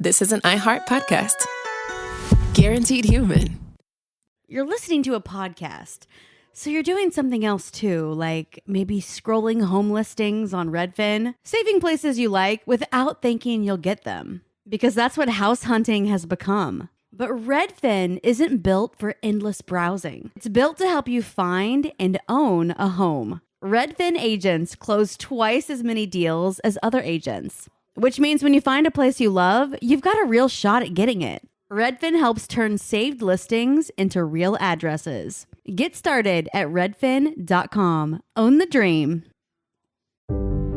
This is an iHeart podcast. Guaranteed human. You're listening to a podcast, so you're doing something else too, like maybe scrolling home listings on Redfin, saving places you like without thinking you'll get them, because that's what house hunting has become. But Redfin isn't built for endless browsing. It's built to help you find and own a home. Redfin agents close twice as many deals as other agents, which means when you find a place you love, you've got a real shot at getting it. Redfin helps turn saved listings into real addresses. Get started at redfin.com. Own the dream.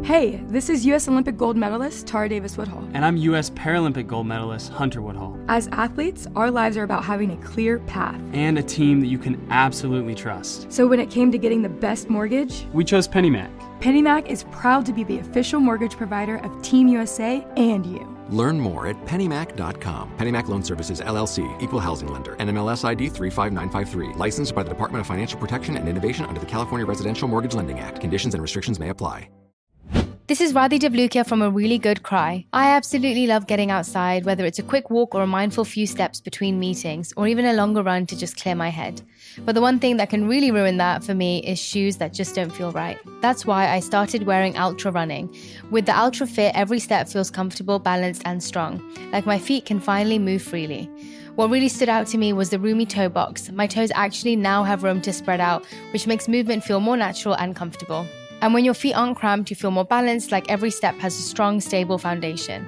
Hey, this is U.S. Olympic gold medalist Tara Davis-Woodhull. And I'm U.S. Paralympic gold medalist Hunter Woodhull. As athletes, our lives are about having a clear path. And a team that you can absolutely trust. So when it came to getting the best mortgage, we chose PennyMac. PennyMac is proud to be the official mortgage provider of Team USA and you. Learn more at pennymac.com. PennyMac Loan Services, LLC, Equal Housing Lender, NMLS ID 35953. Licensed by the Department of Financial Protection and Innovation under the California Residential Mortgage Lending Act. Conditions and restrictions may apply. This is Radhi Devlukia from A Really Good Cry. I absolutely love getting outside, whether it's a quick walk or a mindful few steps between meetings, or even a longer run to just clear my head. But the one thing that can really ruin that for me is shoes that just don't feel right. That's why I started wearing Ultra Running. With the Ultra Fit, every step feels comfortable, balanced, and strong, like my feet can finally move freely. What really stood out to me was the roomy toe box. My toes actually now have room to spread out, which makes movement feel more natural and comfortable. And when your feet aren't cramped, you feel more balanced, like every step has a strong, stable foundation.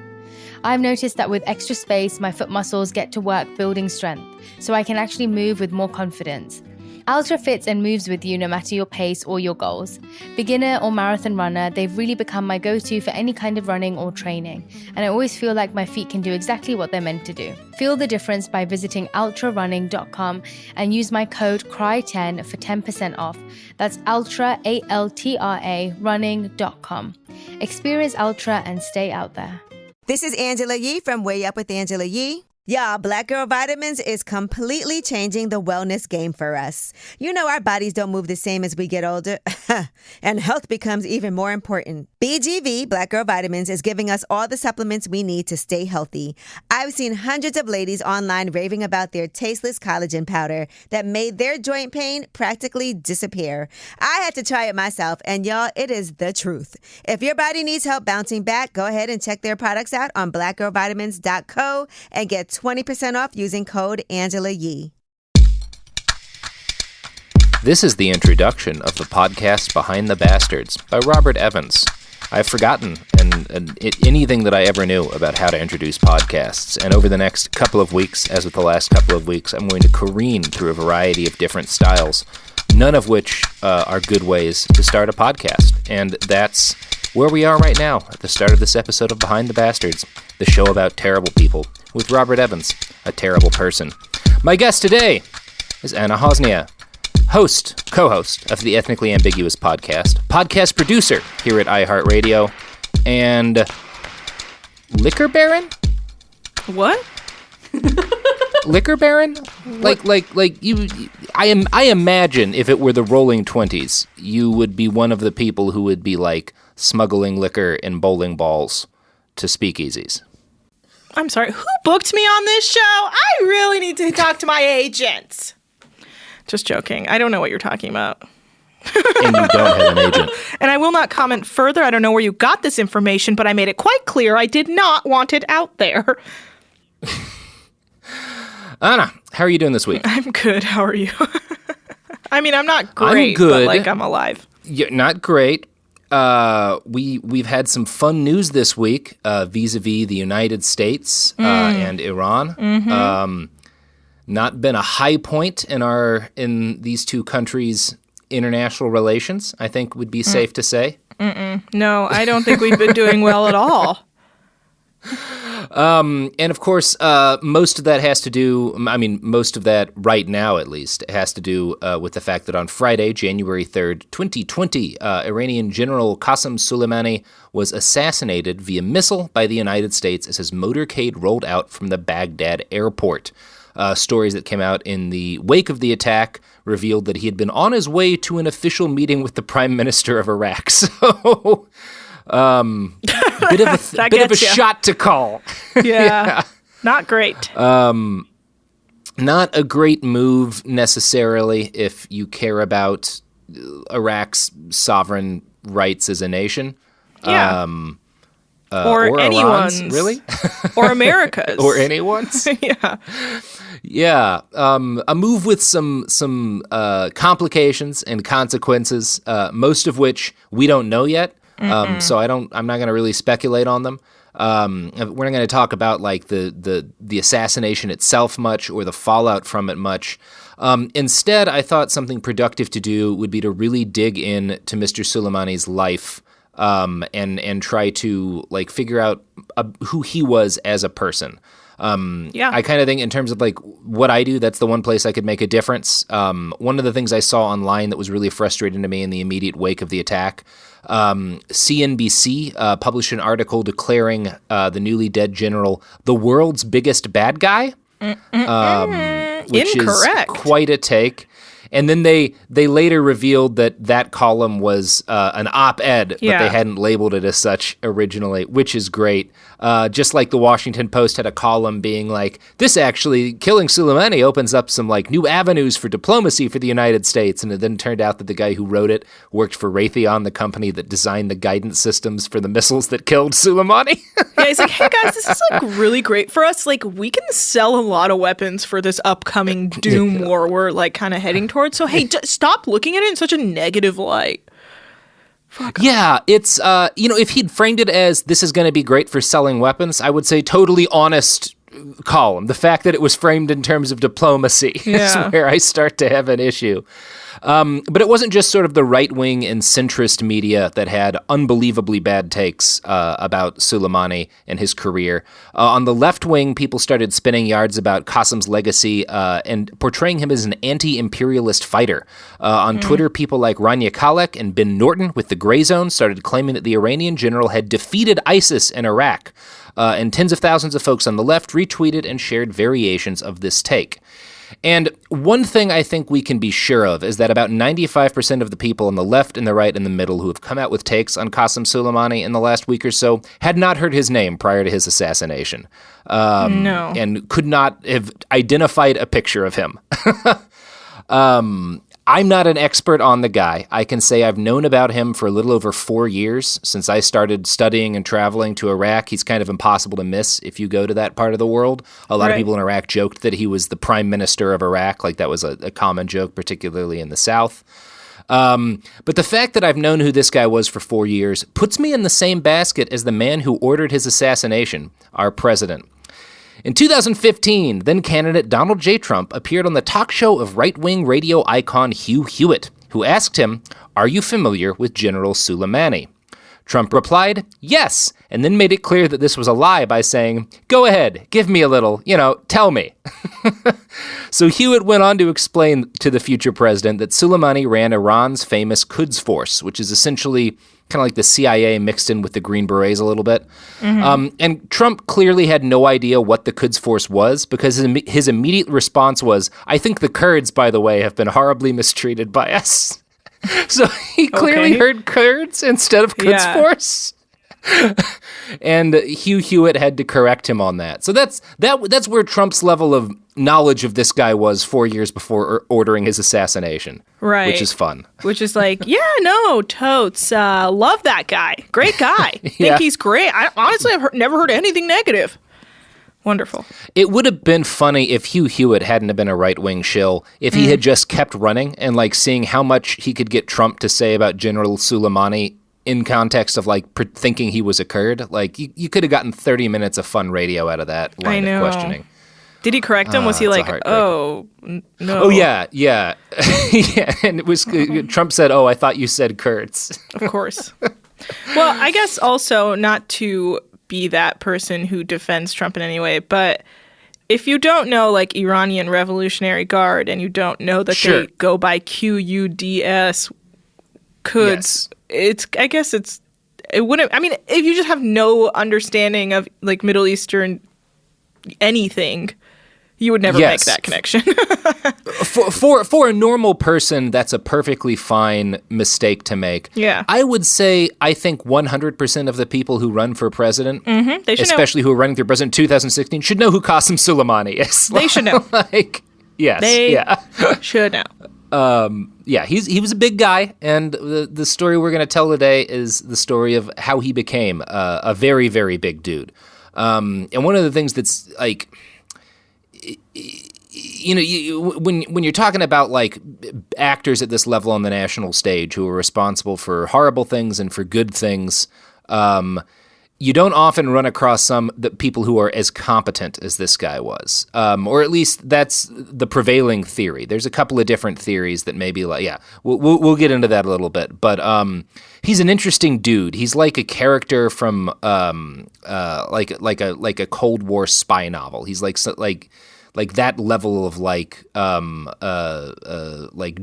I've noticed that with extra space, my foot muscles get to work building strength, so I can actually move with more confidence. Ultra fits and moves with you no matter your pace or your goals. Beginner or marathon runner, they've really become my go-to for any kind of running or training, and I always feel like my feet can do exactly what they're meant to do. Feel the difference by visiting ultrarunning.com and use my code CRY10 for 10% off. That's ultra, A-L-T-R-A, running.com. Experience Ultra and stay out there. This is Angela Yee from Way Up with Angela Yee. Y'all, Black Girl Vitamins is completely changing the wellness game for us. You know our bodies don't move the same as we get older, and health becomes even more important. BGV, Black Girl Vitamins, is giving us all the supplements we need to stay healthy. I've seen hundreds of ladies online raving about their tasteless collagen powder that made their joint pain practically disappear. I had to try it myself, and y'all, it is the truth. If your body needs help bouncing back, go ahead and check their products out on blackgirlvitamins.co and get 20% off using code Angela Yee. This is the introduction of the podcast Behind the Bastards by Robert Evans. I've forgotten anything that I ever knew about how to introduce podcasts, and over the next couple of weeks, as with the last couple of weeks, I'm going to careen through a variety of different styles, none of which are good ways to start a podcast, and that's where we are right now, at the start of this episode of Behind the Bastards, the show about terrible people, with Robert Evans, a terrible person. My guest today is Anna Hossnieh, co-host of the Ethnically Ambiguous podcast producer here at iHeartRadio, and liquor baron? What? Liquor baron? Like you. I imagine if it were the Rolling 20s, you would be one of the people who would be like smuggling liquor and bowling balls to speakeasies. I'm sorry, who booked me on this show? I really need to talk to my agent. Just joking. I don't know what you're talking about. And you don't have an agent. And I will not comment further. I don't know where you got this information, but I made it quite clear I did not want it out there. Anna, how are you doing this week? I'm good. How are you? I mean, I'm not great, I'm good. But I'm alive. You're not great. We've had some fun news this week vis-a-vis the United States and Iran. Mm-hmm. Not been a high point in these two countries' international relations, I think would be safe to say. No, I don't think we've been doing well at all. And of course, most of that right now at least, has to do with the fact that on Friday, January 3rd, 2020, Iranian General Qassem Soleimani was assassinated via missile by the United States as his motorcade rolled out from the Baghdad airport. Stories that came out in the wake of the attack revealed that he had been on his way to an official meeting with the Prime Minister of Iraq. So... bit of a shot to call. Yeah. Not great. Not a great move necessarily if you care about Iraq's sovereign rights as a nation. Yeah. Or anyone's. Iran's, really? Or America's. Or anyone's. Yeah. Yeah. A move with some complications and consequences, most of which we don't know yet. So I'm not going to really speculate on them. We're not going to talk about like the assassination itself much or the fallout from it much. Instead, I thought something productive to do would be to really dig in to Mr. Soleimani's life, and try to like figure out who he was as a person. I kind of think in terms of like what I do, that's the one place I could make a difference. One of the things I saw online that was really frustrating to me in the immediate wake of the attack, CNBC published an article declaring the newly dead general the world's biggest bad guy, which Incorrect. is quite a take. And then they later revealed that column was an op-ed, but they hadn't labeled it as such originally, which is great. Just like the Washington Post had a column being like, this actually, killing Soleimani opens up some like new avenues for diplomacy for the United States. And it then turned out that the guy who wrote it worked for Raytheon, the company that designed the guidance systems for the missiles that killed Soleimani. Yeah, he's like, hey guys, this is like really great for us. Like we can sell a lot of weapons for this upcoming doom war we're like kind of heading towards. So hey, stop looking at it in such a negative light. Yeah, it's, if he'd framed it as this is going to be great for selling weapons, I would say totally honest column. The fact that it was framed in terms of diplomacy is where I start to have an issue. But it wasn't just sort of the right-wing and centrist media that had unbelievably bad takes about Soleimani and his career. On the left wing, people started spinning yards about Qassem's legacy and portraying him as an anti-imperialist fighter. On Twitter, people like Rania Khalek and Ben Norton with the Gray Zone started claiming that the Iranian general had defeated ISIS in Iraq. And tens of thousands of folks on the left retweeted and shared variations of this take. And one thing I think we can be sure of is that about 95% of the people on the left and the right and the middle who have come out with takes on Qassem Soleimani in the last week or so had not heard his name prior to his assassination. No. And could not have identified a picture of him. I'm not an expert on the guy. I can say I've known about him for a little over 4 years. Since I started studying and traveling to Iraq, he's kind of impossible to miss if you go to that part of the world. A lot of people in Iraq joked that he was the prime minister of Iraq. Like that was a common joke, particularly in the South. But the fact that I've known who this guy was for 4 years puts me in the same basket as the man who ordered his assassination, our president. In 2015, then-candidate Donald J. Trump appeared on the talk show of right-wing radio icon Hugh Hewitt, who asked him, "Are you familiar with General Soleimani?" Trump replied, "Yes," and then made it clear that this was a lie by saying, "Go ahead, give me a little, tell me." So Hewitt went on to explain to the future president that Soleimani ran Iran's famous Quds Force, which is essentially kind of like the CIA mixed in with the Green Berets a little bit. And Trump clearly had no idea what the Quds Force was because his immediate response was, "I think the Kurds, by the way, have been horribly mistreated by us." So he clearly heard Kurds instead of Quds Force. And Hugh Hewitt had to correct him on that. So that's where Trump's level of knowledge of this guy was 4 years before ordering his assassination. Right. Which is fun. Which is like, totes. Love that guy. Great guy. Think he's great. Honestly, I've never heard anything negative. Wonderful. It would have been funny if Hugh Hewitt hadn't have been a right-wing shill, if he had just kept running and like seeing how much he could get Trump to say about General Soleimani in context of like thinking he was a Kurd. Like you could have gotten 30 minutes of fun radio out of that line of questioning. Did he correct him? Was he like, "Oh, no"? Oh, yeah. Yeah. And it was Trump said, "Oh, I thought you said Kurds." Of course. Well, I guess also not to be that person who defends Trump in any way, but if you don't know like Iranian Revolutionary Guard and you don't know that they go by QUDS, Quds, it wouldn't, I mean, if you just have no understanding of like Middle Eastern anything, You would never make that connection. For a normal person, that's a perfectly fine mistake to make. Yeah. I would say I think 100% of the people who run for president, they should especially who are running for president in 2016, should know who Qassem Soleimani is. They should know. Yes. They should know. He was a big guy, and the story we're going to tell today is the story of how he became a very, very big dude. And one of the things that's like, when you're talking about like actors at this level on the national stage who are responsible for horrible things and for good things, you don't often run across the people who are as competent as this guy was, or at least that's the prevailing theory. There's a couple of different theories that maybe, we'll get into that a little bit. But he's an interesting dude. He's like a character from like a Cold War spy novel. He's like that level of like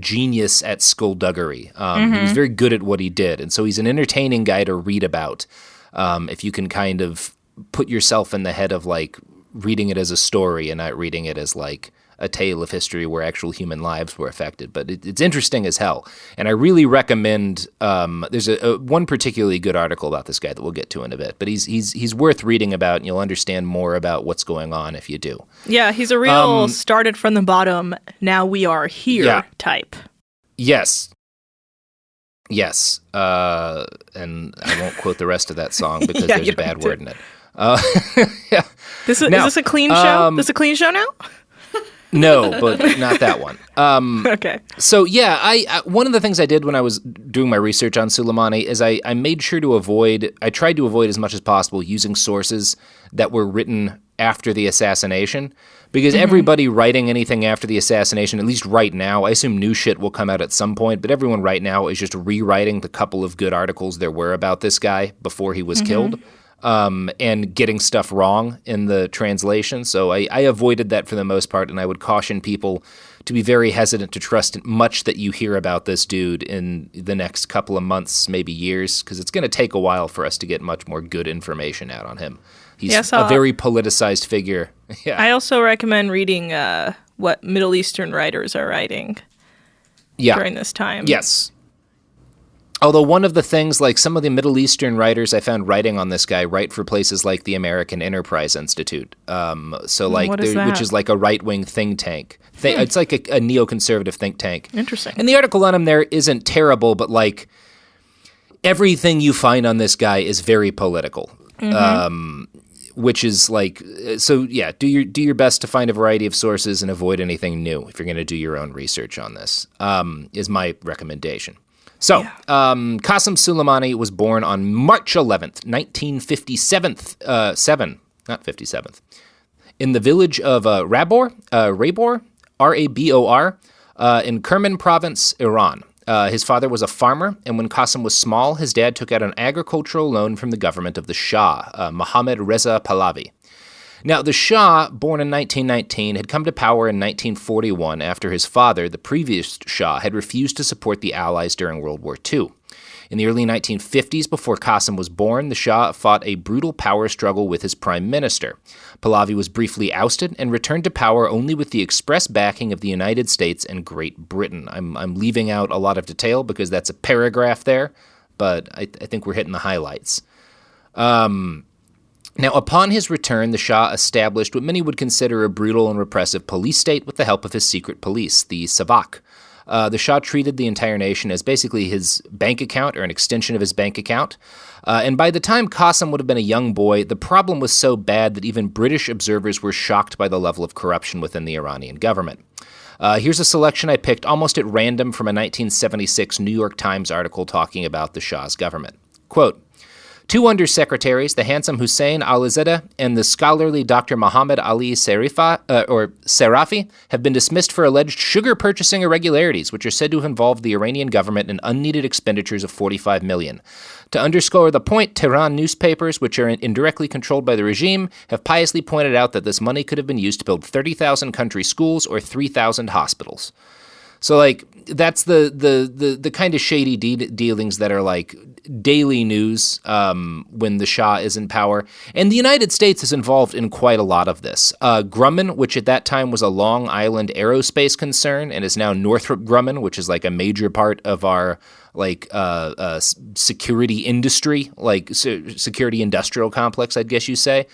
genius at skullduggery. He was very good at what he did, and so he's an entertaining guy to read about. If you can kind of put yourself in the head of like reading it as a story and not reading it as like a tale of history where actual human lives were affected. But it's interesting as hell. And I really recommend, there's one particularly good article about this guy that we'll get to in a bit, but he's worth reading about, and you'll understand more about what's going on if you do. Yeah, he's a real started from the bottom, now we are here type. Yes. Yes, and I won't quote the rest of that song because there's a bad word in it. Is this a clean show? This a clean show now? No, but not that one. Okay. So I one of the things I did when I was doing my research on Soleimani is I made sure I tried to avoid as much as possible using sources that were written after the assassination, because everybody writing anything after the assassination, at least right now, I assume new shit will come out at some point, but everyone right now is just rewriting the couple of good articles there were about this guy before he was killed, and getting stuff wrong in the translation. So I avoided that for the most part, and I would caution people to be very hesitant to trust much that you hear about this dude in the next couple of months, maybe years, because it's going to take a while for us to get much more good information out on him. He's a very politicized figure. Yeah. I also recommend reading what Middle Eastern writers are writing during this time. Yes. Although one of the things, like some of the Middle Eastern writers I found writing on this guy write for places like the American Enterprise Institute. Which is like a right-wing think tank. It's like a neoconservative think tank. Interesting. And the article on him there isn't terrible, but like everything you find on this guy is very political. Which is like, do your best to find a variety of sources and avoid anything new if you're going to do your own research on this, is my recommendation. So, Qassem Soleimani was born on March 11th, 1957, in the village of Rabor, R-A-B-O-R, in Kerman province, Iran. His father was a farmer, and when Qassem was small, his dad took out an agricultural loan from the government of the Shah, Mohammad Reza Pahlavi. Now, the Shah, born in 1919, had come to power in 1941 after his father, the previous Shah, had refused to support the Allies during World War II. In the early 1950s, before Qassem was born, the Shah fought a brutal power struggle with his prime minister. Pahlavi was briefly ousted and returned to power only with the express backing of the United States and Great Britain. I'm leaving out a lot of detail because that's a paragraph there, but I think we're hitting the highlights. Now, upon his return, the Shah established what many would consider a brutal and repressive police state with the help of his secret police, the Savak. The Shah treated the entire nation as basically his bank account or an extension of his bank account. And by the time Qassem would have been a young boy, the problem was so bad that even British observers were shocked by the level of corruption within the Iranian government. Here's a selection I picked almost at random from a 1976 New York Times article talking about the Shah's government. Quote, "Two undersecretaries, the handsome Hussein Alizadeh and the scholarly Dr. Muhammad Ali Serafi, have been dismissed for alleged sugar purchasing irregularities, which are said to have involved the Iranian government in unneeded expenditures of $45 million. To underscore the point, Tehran newspapers, which are indirectly controlled by the regime, have piously pointed out that this money could have been used to build 30,000 country schools or 3,000 hospitals." So like that's the kind of shady dealings that are like daily news when the Shah is in power. And the United States is involved in quite a lot of this. Grumman, which at that time was a Long Island aerospace concern and is now Northrop Grumman, which is like a major part of our like security industry, like security industrial complex, I guess you say.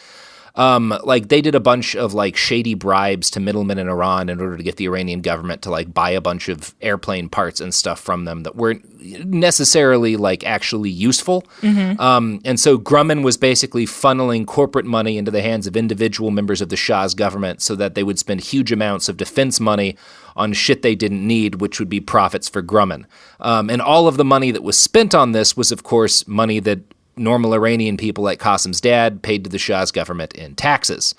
Like they did a bunch of like shady bribes to middlemen in Iran in order to get the Iranian government to like buy a bunch of airplane parts and stuff from them that weren't necessarily like actually useful. And so Grumman was basically funneling corporate money into the hands of individual members of the Shah's government so that they would spend huge amounts of defense money on shit they didn't need, which would be profits for Grumman. And all of the money that was spent on this was, of course, money that normal Iranian people like Qassem's dad paid to the Shah's government in taxes.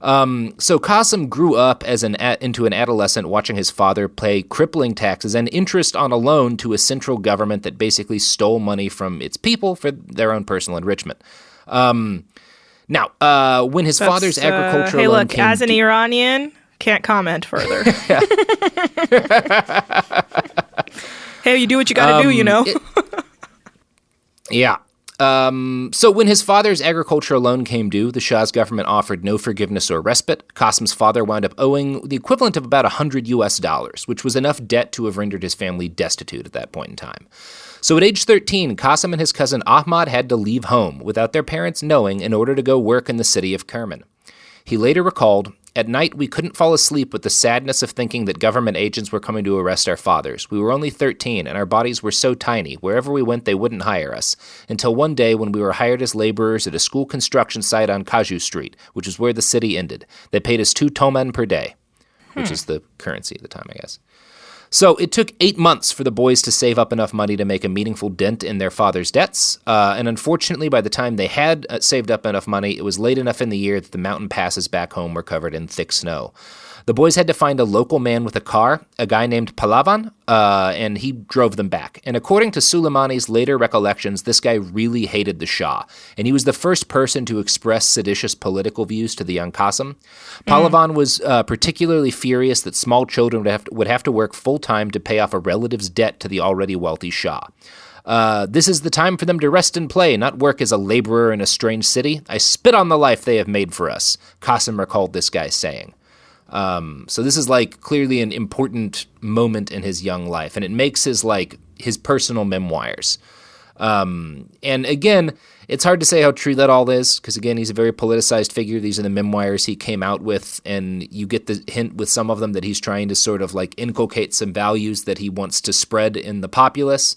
So Qassem grew up as into an adolescent watching his father pay crippling taxes and interest on a loan to a central government that basically stole money from its people for their own personal enrichment. Now, when his father's agricultural hey, loan look, came as an Iranian, can't comment further. Hey, you do what you gotta do, you know? Yeah. So when his father's agricultural loan came due, the Shah's government offered no forgiveness or respite. Qassem's father wound up owing the equivalent of about $100, which was enough debt to have rendered his family destitute at that point in time. So at age 13, Qassem and his cousin Ahmad had to leave home without their parents knowing in order to go work in the city of Kerman. He later recalled, "At night, we couldn't fall asleep with the sadness of thinking that government agents were coming to arrest our fathers. We were only 13, and our bodies were so tiny, wherever we went, they wouldn't hire us. Until one day when we were hired as laborers at a school construction site on Kaju Street, which is where the city ended. They paid us 2 toman per day," which is the currency at the time, I guess. So it took 8 months for the boys to save up enough money to make a meaningful dent in their father's debts. And unfortunately, by the time they had saved up enough money, it was late enough in the year that the mountain passes back home were covered in thick snow. The boys had to find a local man with a car, a guy named Pahlavan, and he drove them back. And according to Soleimani's later recollections, this guy really hated the Shah, and he was the first person to express seditious political views to the young Qassem. Pahlavan was particularly furious that small children would have to work full-time to pay off a relative's debt to the already wealthy Shah. "This is the time for them to rest and play, not work as a laborer in a strange city. I spit on the life they have made for us," Qassem recalled this guy saying. So this is like clearly an important moment in his young life, and it makes his personal memoirs. And again, it's hard to say how true that all is, because again, he's a very politicized figure. These are the memoirs he came out with, and you get the hint with some of them that he's trying to sort of like inculcate some values that he wants to spread in the populace.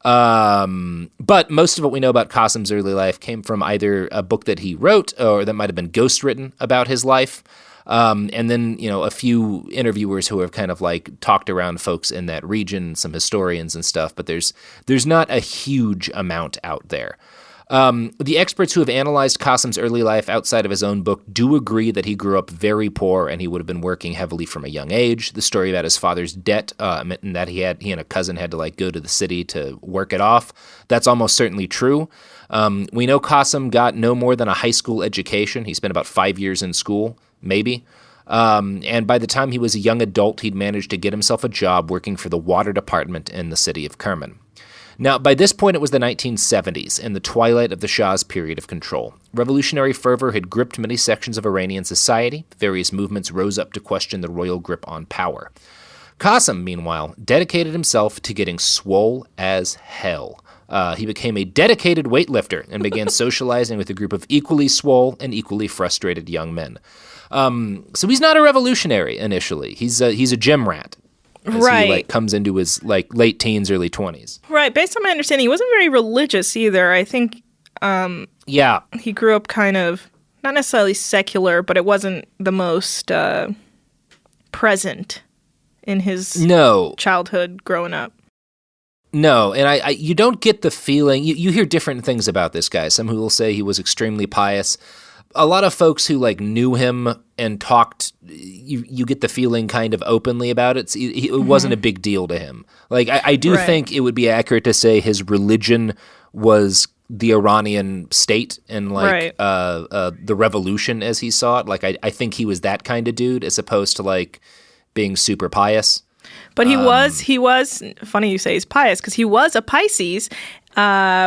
But most of what we know about Qassem's early life came from either a book that he wrote or that might have been ghostwritten about his life. And then, a few interviewers who have kind of like talked around folks in that region, some historians and stuff, but there's not a huge amount out there. The experts who have analyzed Qassem's early life outside of his own book do agree that he grew up very poor and he would have been working heavily from a young age. The story about his father's debt, and that he and a cousin had to like go to the city to work it off, that's almost certainly true. We know Qassem got no more than a high school education. He spent about 5 years in school, maybe. And by the time he was a young adult, he'd managed to get himself a job working for the water department in the city of Kerman. Now, by this point, it was the 1970s, and the twilight of the Shah's period of control. Revolutionary fervor had gripped many sections of Iranian society. Various movements rose up to question the royal grip on power. Qassem, meanwhile, dedicated himself to getting swole as hell. He became a dedicated weightlifter and began socializing with a group of equally swole and equally frustrated young men. So he's not a revolutionary initially. He's a gym rat. Right. He comes into his late teens, early 20s. Right. Based on my understanding, he wasn't very religious either. I think he grew up kind of not necessarily secular, but it wasn't the most present in his childhood growing up. No, and you don't get the feeling, you hear different things about this guy. Some who will say he was extremely pious. A lot of folks who knew him and talked, you get the feeling kind of openly about it. It wasn't a big deal to him. I do think it would be accurate to say his religion was the Iranian state and the revolution as he saw it. I think he was that kind of dude as opposed to being super pious. But he was funny you say he's pious, because he was a Pisces,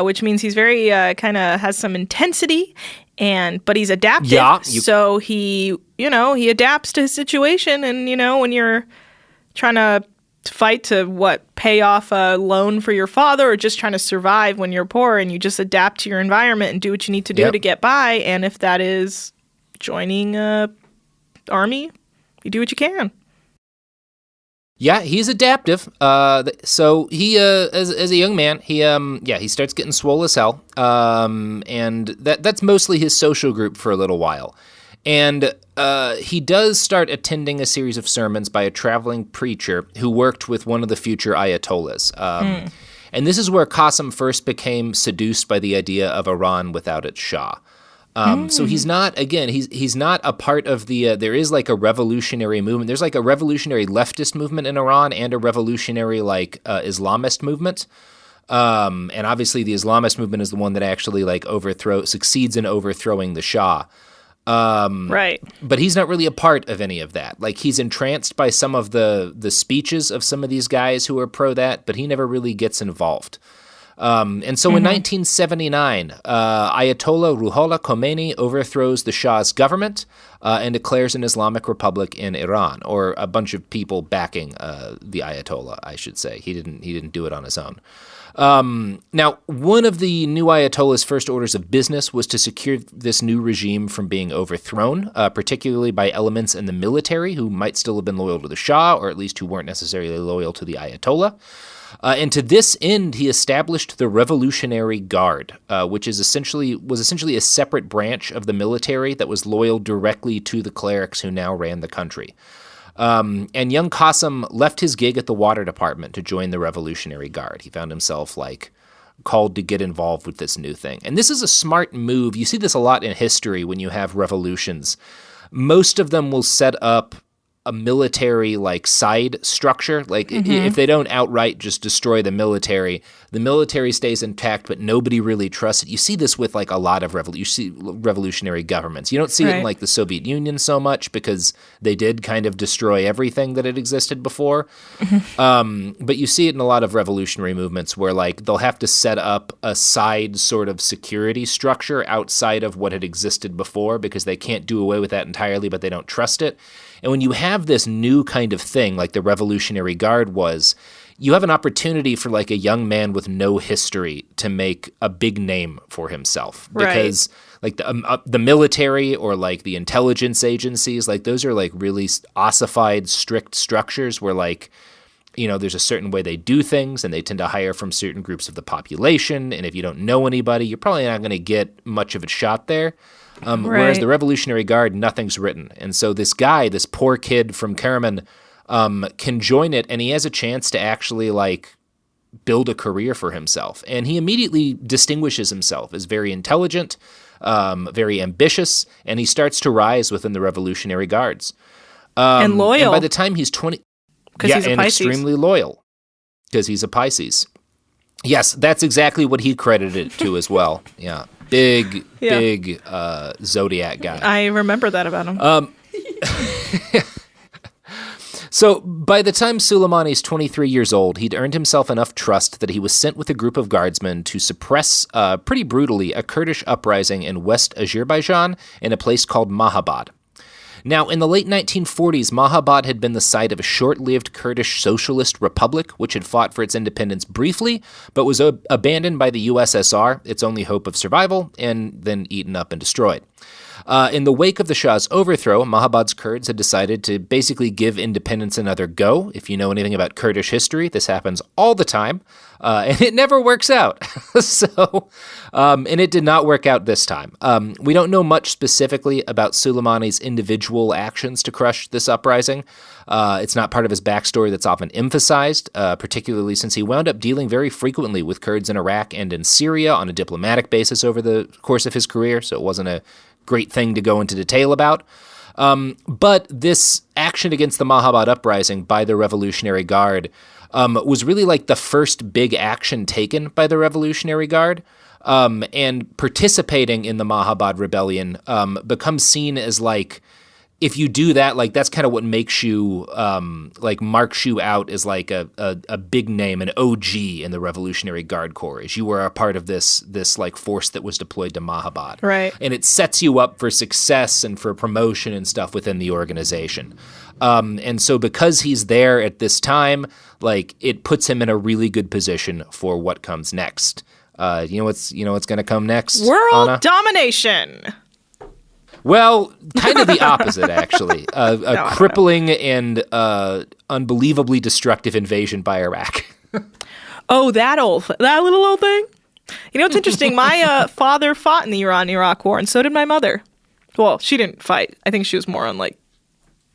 which means he's very kind of has some intensity, but he's adaptive. Yeah, so he adapts to his situation, and when you're trying to fight to pay off a loan for your father, or just trying to survive when you're poor, and you just adapt to your environment and do what you need to do to get by. And if that is joining a army, you do what you can. Yeah, he's adaptive. So he, as a young man, he starts getting swole as hell. And that's mostly his social group for a little while. And he does start attending a series of sermons by a traveling preacher who worked with one of the future ayatollahs. And this is where Qassem first became seduced by the idea of Iran without its Shah. So he's not, again, he's not a part of the, there is like a revolutionary movement. There's like a revolutionary leftist movement in Iran and a revolutionary Islamist movement. And obviously the Islamist movement is the one that actually succeeds in overthrowing the Shah. Right. But he's not really a part of any of that. Like, he's entranced by some of the speeches of some of these guys who are pro that, but he never really gets involved. And so in 1979, Ayatollah Ruhollah Khomeini overthrows the Shah's government and declares an Islamic Republic in Iran, or a bunch of people backing the Ayatollah, I should say. He didn't do it on his own. Now, one of the new Ayatollah's first orders of business was to secure this new regime from being overthrown, particularly by elements in the military who might still have been loyal to the Shah, or at least who weren't necessarily loyal to the Ayatollah. And to this end, he established the Revolutionary Guard, which was essentially a separate branch of the military that was loyal directly to the clerics who now ran the country. And young Qassem left his gig at the water department to join the Revolutionary Guard. He found himself called to get involved with this new thing. And this is a smart move. You see this a lot in history when you have revolutions. Most of them will set up a military side structure. If they don't outright just destroy the military stays intact, but nobody really trusts it. You see this with a lot of revolutionary governments. You don't see it in the Soviet Union so much, because they did kind of destroy everything that had existed before. But you see it in a lot of revolutionary movements where they'll have to set up a side sort of security structure outside of what had existed before, because they can't do away with that entirely, but they don't trust it. And when you have this new kind of thing, like the Revolutionary Guard was, you have an opportunity for a young man with no history to make a big name for himself. Because the military or the intelligence agencies, those are really ossified, strict structures where there's a certain way they do things, and they tend to hire from certain groups of the population. And if you don't know anybody, you're probably not going to get much of a shot there. Whereas the Revolutionary Guard, nothing's written. And so this guy, this poor kid from Kerman, can join it, and he has a chance to actually build a career for himself. And he immediately distinguishes himself as very intelligent, very ambitious, and he starts to rise within the Revolutionary Guards. And loyal. And by the time he's 20... Because he's a Pisces. Extremely loyal, because he's a Pisces. Yes, that's exactly what he credited it to as well. Yeah. Big Zodiac guy. I remember that about him. So by the time Soleimani's 23 years old, he'd earned himself enough trust that he was sent with a group of guardsmen to suppress, pretty brutally, a Kurdish uprising in West Azerbaijan in a place called Mahabad. Now, in the late 1940s, Mahabad had been the site of a short-lived Kurdish socialist republic, which had fought for its independence briefly, but was abandoned by the USSR, its only hope of survival, and then eaten up and destroyed. In the wake of the Shah's overthrow, Mahabad's Kurds had decided to basically give independence another go. If you know anything about Kurdish history, this happens all the time, and it never works out. And it did not work out this time. We don't know much specifically about Soleimani's individual actions to crush this uprising. It's not part of his backstory that's often emphasized, particularly since he wound up dealing very frequently with Kurds in Iraq and in Syria on a diplomatic basis over the course of his career, so it wasn't a great thing to go into detail about. But this action against the Mahabad uprising by the Revolutionary Guard was really the first big action taken by the Revolutionary Guard. And participating in the Mahabad rebellion becomes seen as if you do that, like that's kind of what makes you like marks you out as like a big name, an OG in the Revolutionary Guard Corps, is you were a part of this like force that was deployed to Mahabad. Right. And it sets you up for success and for promotion and stuff within the organization. And so because he's there at this time, like it puts him in a really good position for what comes next. You know what's going to come next? World Anna? domination. Well, kind of the opposite, actually. A crippling and unbelievably destructive invasion by Iraq. Oh, that little old thing? You know, it's interesting. My father fought in the Iran-Iraq war, and so did my mother. Well, she didn't fight. I think she was more on, like,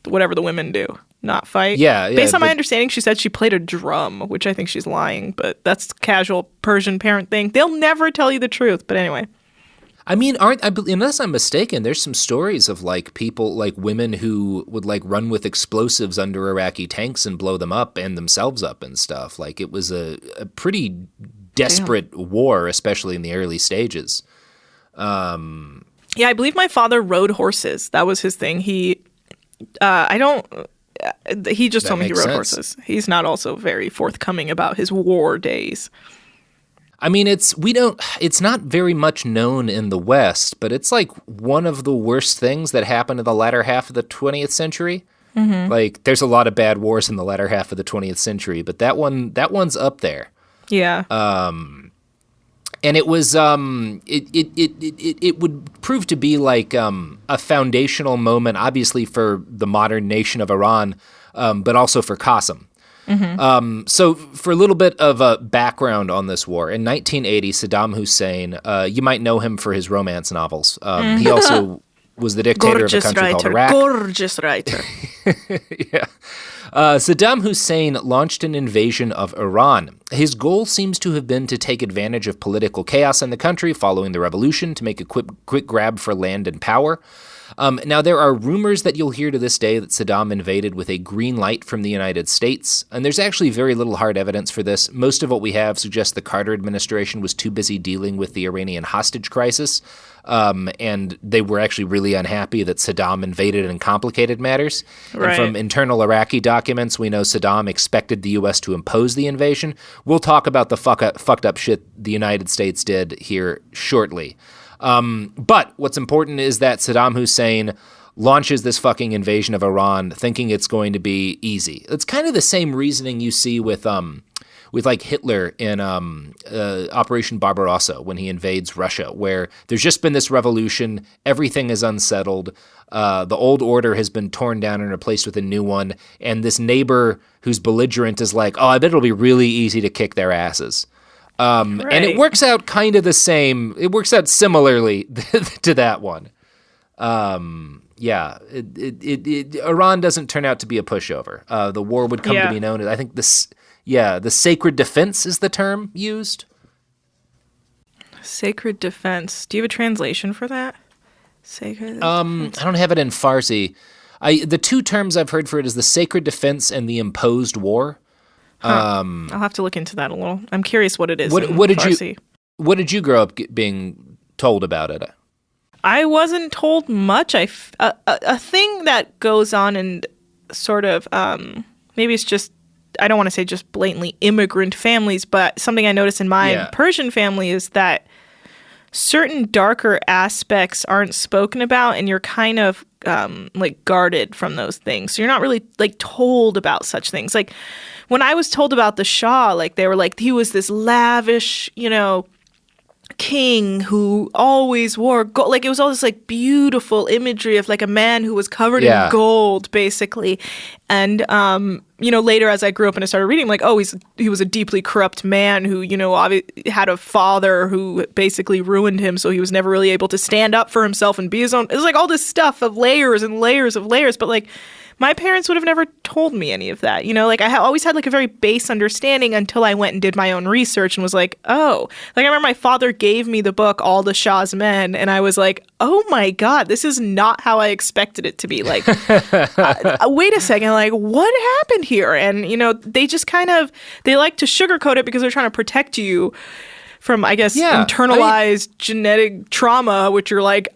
whatever the women do, not fight. Yeah. Based on my understanding, she said she played a drum, which I think she's lying, but that's casual Persian parent thing. They'll never tell you the truth, but anyway. I mean, unless I'm mistaken, there's some stories of like people, like women who would like run with explosives under Iraqi tanks and blow them up and themselves up and stuff. Like it was a pretty desperate war, especially in the early stages. Yeah, I believe my father rode horses. That was his thing. He just told me he rode horses. He's not also very forthcoming about his war days. I mean, it's not very much known in the West, but it's like one of the worst things that happened in the latter half of the 20th century. Mm-hmm. Like, there's a lot of bad wars in the latter half of the 20th century, but that one's up there. Yeah. And it was it would prove to be like a foundational moment, obviously for the modern nation of Iran, but also for Qassem. Mm-hmm. So for a little bit of a background on this war, in 1980, Saddam Hussein, you might know him for his romance novels. He also was the dictator of a country called Iraq. Gorgeous writer. Yeah. Saddam Hussein launched an invasion of Iran. His goal seems to have been to take advantage of political chaos in the country following the revolution to make a quick grab for land and power. Now, there are rumors that you'll hear to this day that Saddam invaded with a green light from the United States, and there's actually very little hard evidence for this. Most of what we have suggests the Carter administration was too busy dealing with the Iranian hostage crisis, and they were actually really unhappy that Saddam invaded and complicated matters. Right. And from internal Iraqi documents, we know Saddam expected the U.S. to impose the invasion. We'll talk about the fucked up shit the United States did here shortly. But what's important is that Saddam Hussein launches this fucking invasion of Iran thinking it's going to be easy. It's kind of the same reasoning you see with like Hitler in Operation Barbarossa when he invades Russia, where there's just been this revolution, everything is unsettled, the old order has been torn down and replaced with a new one, and this neighbor who's belligerent is like, oh, I bet it'll be really easy to kick their asses. Right. And it works out kind of the same. It works out similarly to that one. Yeah, Iran doesn't turn out to be a pushover. The war would come to be known as, I think the sacred defense is the term used. Sacred defense. Do you have a translation for that? Sacred. I don't have it in Farsi. The two terms I've heard for it is the sacred defense and the imposed war. Huh. I'll have to look into that a little. I'm curious what it is. What did you grow up being told about it? I wasn't told much. A thing that goes on in sort of maybe it's just, I don't want to say just blatantly immigrant families, but something I noticed in my Persian family is that certain darker aspects aren't spoken about, and you're kind of like guarded from those things. So you're not really like told about such things. Like when I was told about the Shah, like they were like, he was this lavish, king who always wore gold. Like it was all this like beautiful imagery of like a man who was covered in gold, basically. And later as I grew up and I started reading, like, oh, he was a deeply corrupt man who had a father who basically ruined him, so he was never really able to stand up for himself and be his own. It was like all this stuff of layers and layers of layers, but like my parents would have never told me any of that. Like I always had like a very base understanding until I went and did my own research and was like, oh, like I remember my father gave me the book, All the Shah's Men, and I was like, oh my God, this is not how I expected it to be. Like, wait a second, like what happened here? And, they just they like to sugarcoat it because they're trying to protect you from, I guess, internalized genetic trauma, which you're like,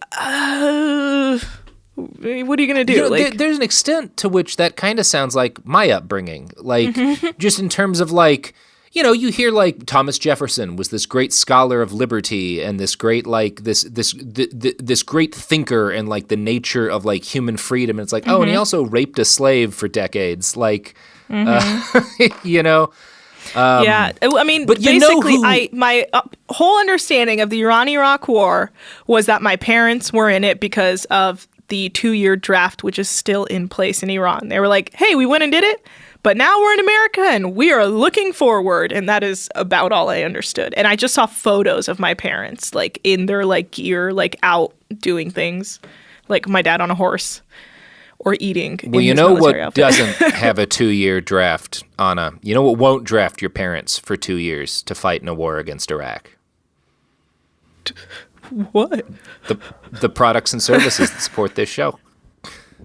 What are you going to do? There's an extent to which that kind of sounds like my upbringing. Like, just in terms of like, you hear like Thomas Jefferson was this great scholar of liberty and this great like this great thinker and like the nature of like human freedom. And it's like, oh, and he also raped a slave for decades. Like, yeah, I mean, but basically, my whole understanding of the Iran-Iraq War was that my parents were in it because of the 2-year draft, which is still in place in Iran. They were like, hey, we went and did it, but now we're in America and we are looking forward. And that is about all I understood. And I just saw photos of my parents, like in their like gear, like out doing things, like my dad on a horse. Or eating. Well, you know what doesn't have a 2-year draft, Anna? You know what won't draft your parents for 2 years to fight in a war against Iraq? What? The products and services that support this show.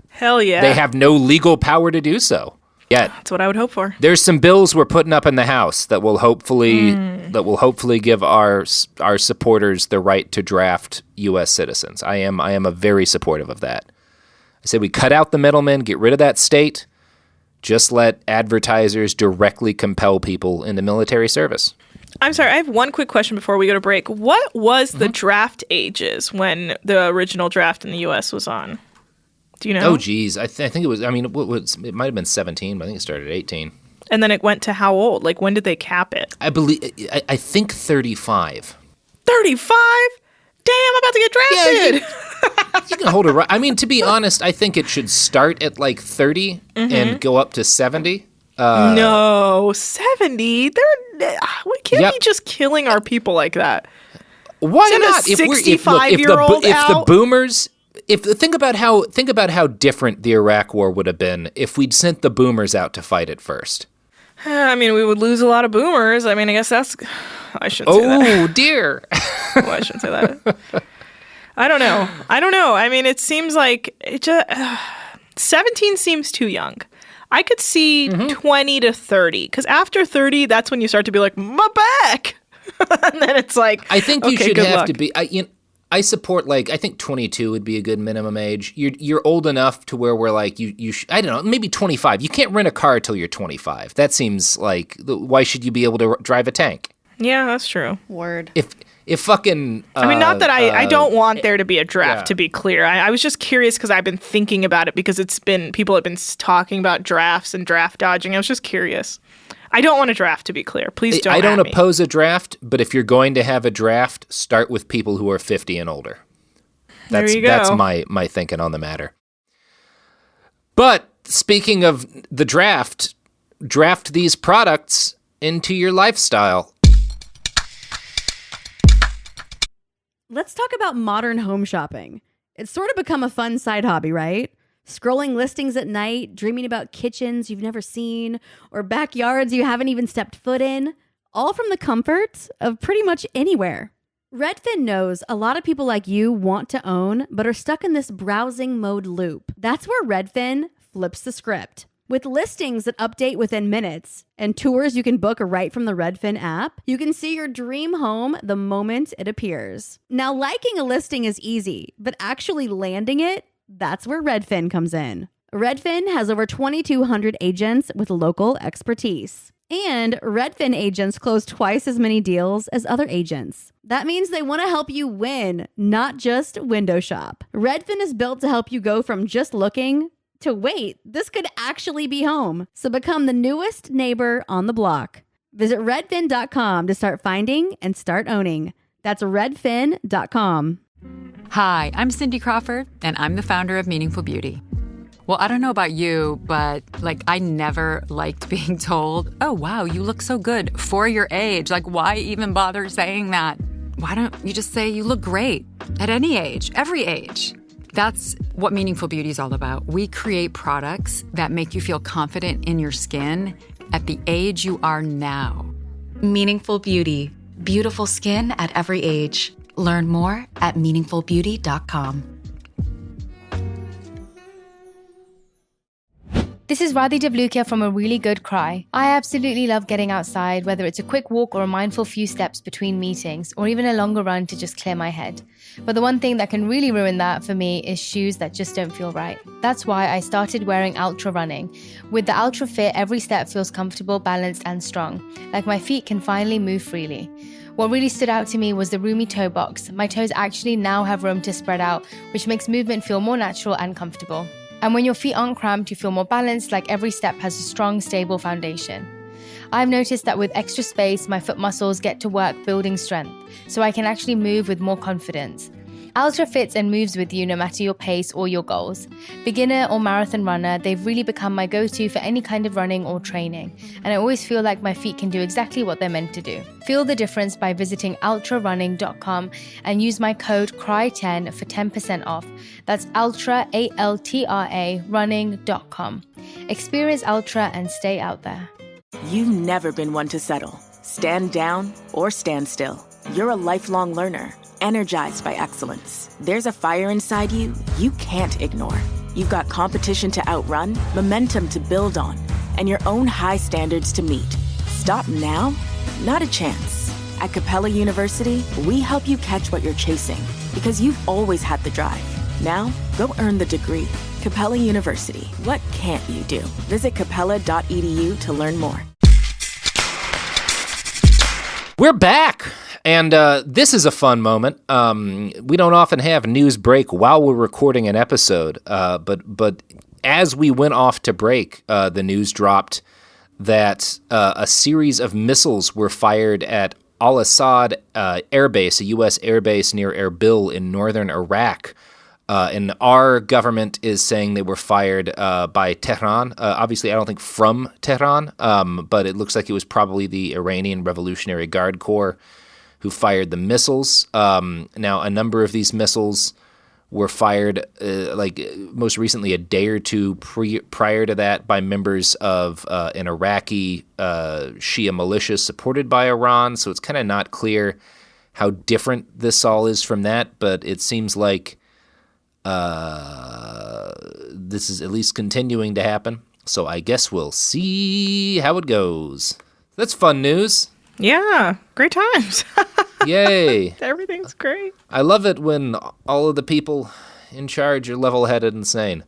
Hell yeah. They have no legal power to do so yet. That's what I would hope for. There's some bills we're putting up in the House that will hopefully give our supporters the right to draft U.S. citizens. I am a very supportive of that. I said we cut out the middlemen, get rid of that state, just let advertisers directly compel people into military service. I'm sorry, I have one quick question before we go to break. What was the draft ages when the original draft in the U.S. was on? Do you know? Oh, geez. I think it was, it might have been 17, but I think it started at 18. And then it went to how old? Like, when did they cap it? I think 35. 35? Damn, I'm about to get drafted. Yeah, you can hold it right. I mean, to be honest, I think it should start at like 30 and go up to 70. No, 70? We can't be just killing our people like that. Why Send not? A 65-year-old if the boomers, think about how different the Iraq War would have been if we'd sent the boomers out to fight it first. I mean, we would lose a lot of boomers. I mean, I guess I shouldn't say that. Oh, dear. Well, I shouldn't say that. I don't know. I mean, it seems like 17 seems too young. I could see 20 to 30, because after 30, that's when you start to be like, my back. And then it's like, I think you okay, should good have luck. to be. I support I think 22 would be a good minimum age. You're old enough to where we're like you I don't know, maybe 25. You can't rent a car till you're 25. That seems like, why should you be able to drive a tank? Yeah, that's true. Word. If fucking I mean, not that I don't want there to be a draft, to be clear. I was just curious because I've been thinking about it because people have been talking about drafts and draft dodging. I was just curious. I don't want a draft, to be clear. Please don't. I don't at me. oppose a draft, but if you're going to have a draft, start with people who are 50 and older. There you go. That's my thinking on the matter. But speaking of the draft these products into your lifestyle. Let's talk about modern home shopping. It's sort of become a fun side hobby, right? Scrolling listings at night, dreaming about kitchens you've never seen, or backyards you haven't even stepped foot in, all from the comfort of pretty much anywhere. Redfin knows a lot of people like you want to own, but are stuck in this browsing mode loop. That's where Redfin flips the script. With listings that update within minutes and tours you can book right from the Redfin app, you can see your dream home the moment it appears. Now, liking a listing is easy, but actually landing it, that's where Redfin comes in. Redfin has over 2,200 agents with local expertise. And Redfin agents close twice as many deals as other agents. That means they want to help you win, not just window shop. Redfin is built to help you go from just looking to wait, this could actually be home. So become the newest neighbor on the block. Visit redfin.com to start finding and start owning. That's redfin.com. Hi, I'm Cindy Crawford, and I'm the founder of Meaningful Beauty. Well, I don't know about you, but I never liked being told, oh, wow, you look so good for your age. Why even bother saying that? Why don't you just say you look great at any age, every age? That's what Meaningful Beauty is all about. We create products that make you feel confident in your skin at the age you are now. Meaningful Beauty. Beautiful skin at every age. Learn more at meaningfulbeauty.com. This is Radhi Devlukia from A Really Good Cry. I absolutely love getting outside, whether it's a quick walk or a mindful few steps between meetings, or even a longer run to just clear my head. But the one thing that can really ruin that for me is shoes that just don't feel right. That's why I started wearing ultra running. With the Ultra Fit, every step feels comfortable, balanced, and strong, like my feet can finally move freely. What really stood out to me was the roomy toe box. My toes actually now have room to spread out, which makes movement feel more natural and comfortable. And when your feet aren't cramped, you feel more balanced, like every step has a strong, stable foundation. I've noticed that with extra space, my foot muscles get to work building strength, so I can actually move with more confidence. Ultra fits and moves with you no matter your pace or your goals. Beginner or marathon runner, they've really become my go-to for any kind of running or training, and I always feel like my feet can do exactly what they're meant to do. Feel the difference by visiting ultrarunning.com and use my code CRY10 for 10% off. That's ultra, A-L-T-R-A, running.com. Experience Ultra and stay out there. You've never been one to settle. Stand down or stand still. You're a lifelong learner, energized by excellence. There's a fire inside you you can't ignore. You've got competition to outrun, momentum to build on, and your own high standards to meet. Stop now? Not a chance. At Capella University, we help you catch what you're chasing because you've always had the drive. Now, go earn the degree. Capella University. What can't you do? Visit capella.edu to learn more. We're back, and this is a fun moment. We don't often have news break while we're recording an episode, but as we went off to break, the news dropped that a series of missiles were fired at Al-Assad Air Base, a U.S. air base near Erbil in northern Iraq. And our government is saying they were fired by Tehran. Obviously, I don't think from Tehran, but it looks like it was probably the Iranian Revolutionary Guard Corps who fired the missiles. Now, a number of these missiles were fired, most recently a day or two prior to that by members of an Iraqi Shia militia supported by Iran. So it's kind of not clear how different this all is from that, but it seems like this is at least continuing to happen. So I guess we'll see how it goes. That's fun news. Yeah, great times. Yay. Everything's great. I love it when all of the people in charge are level-headed and sane.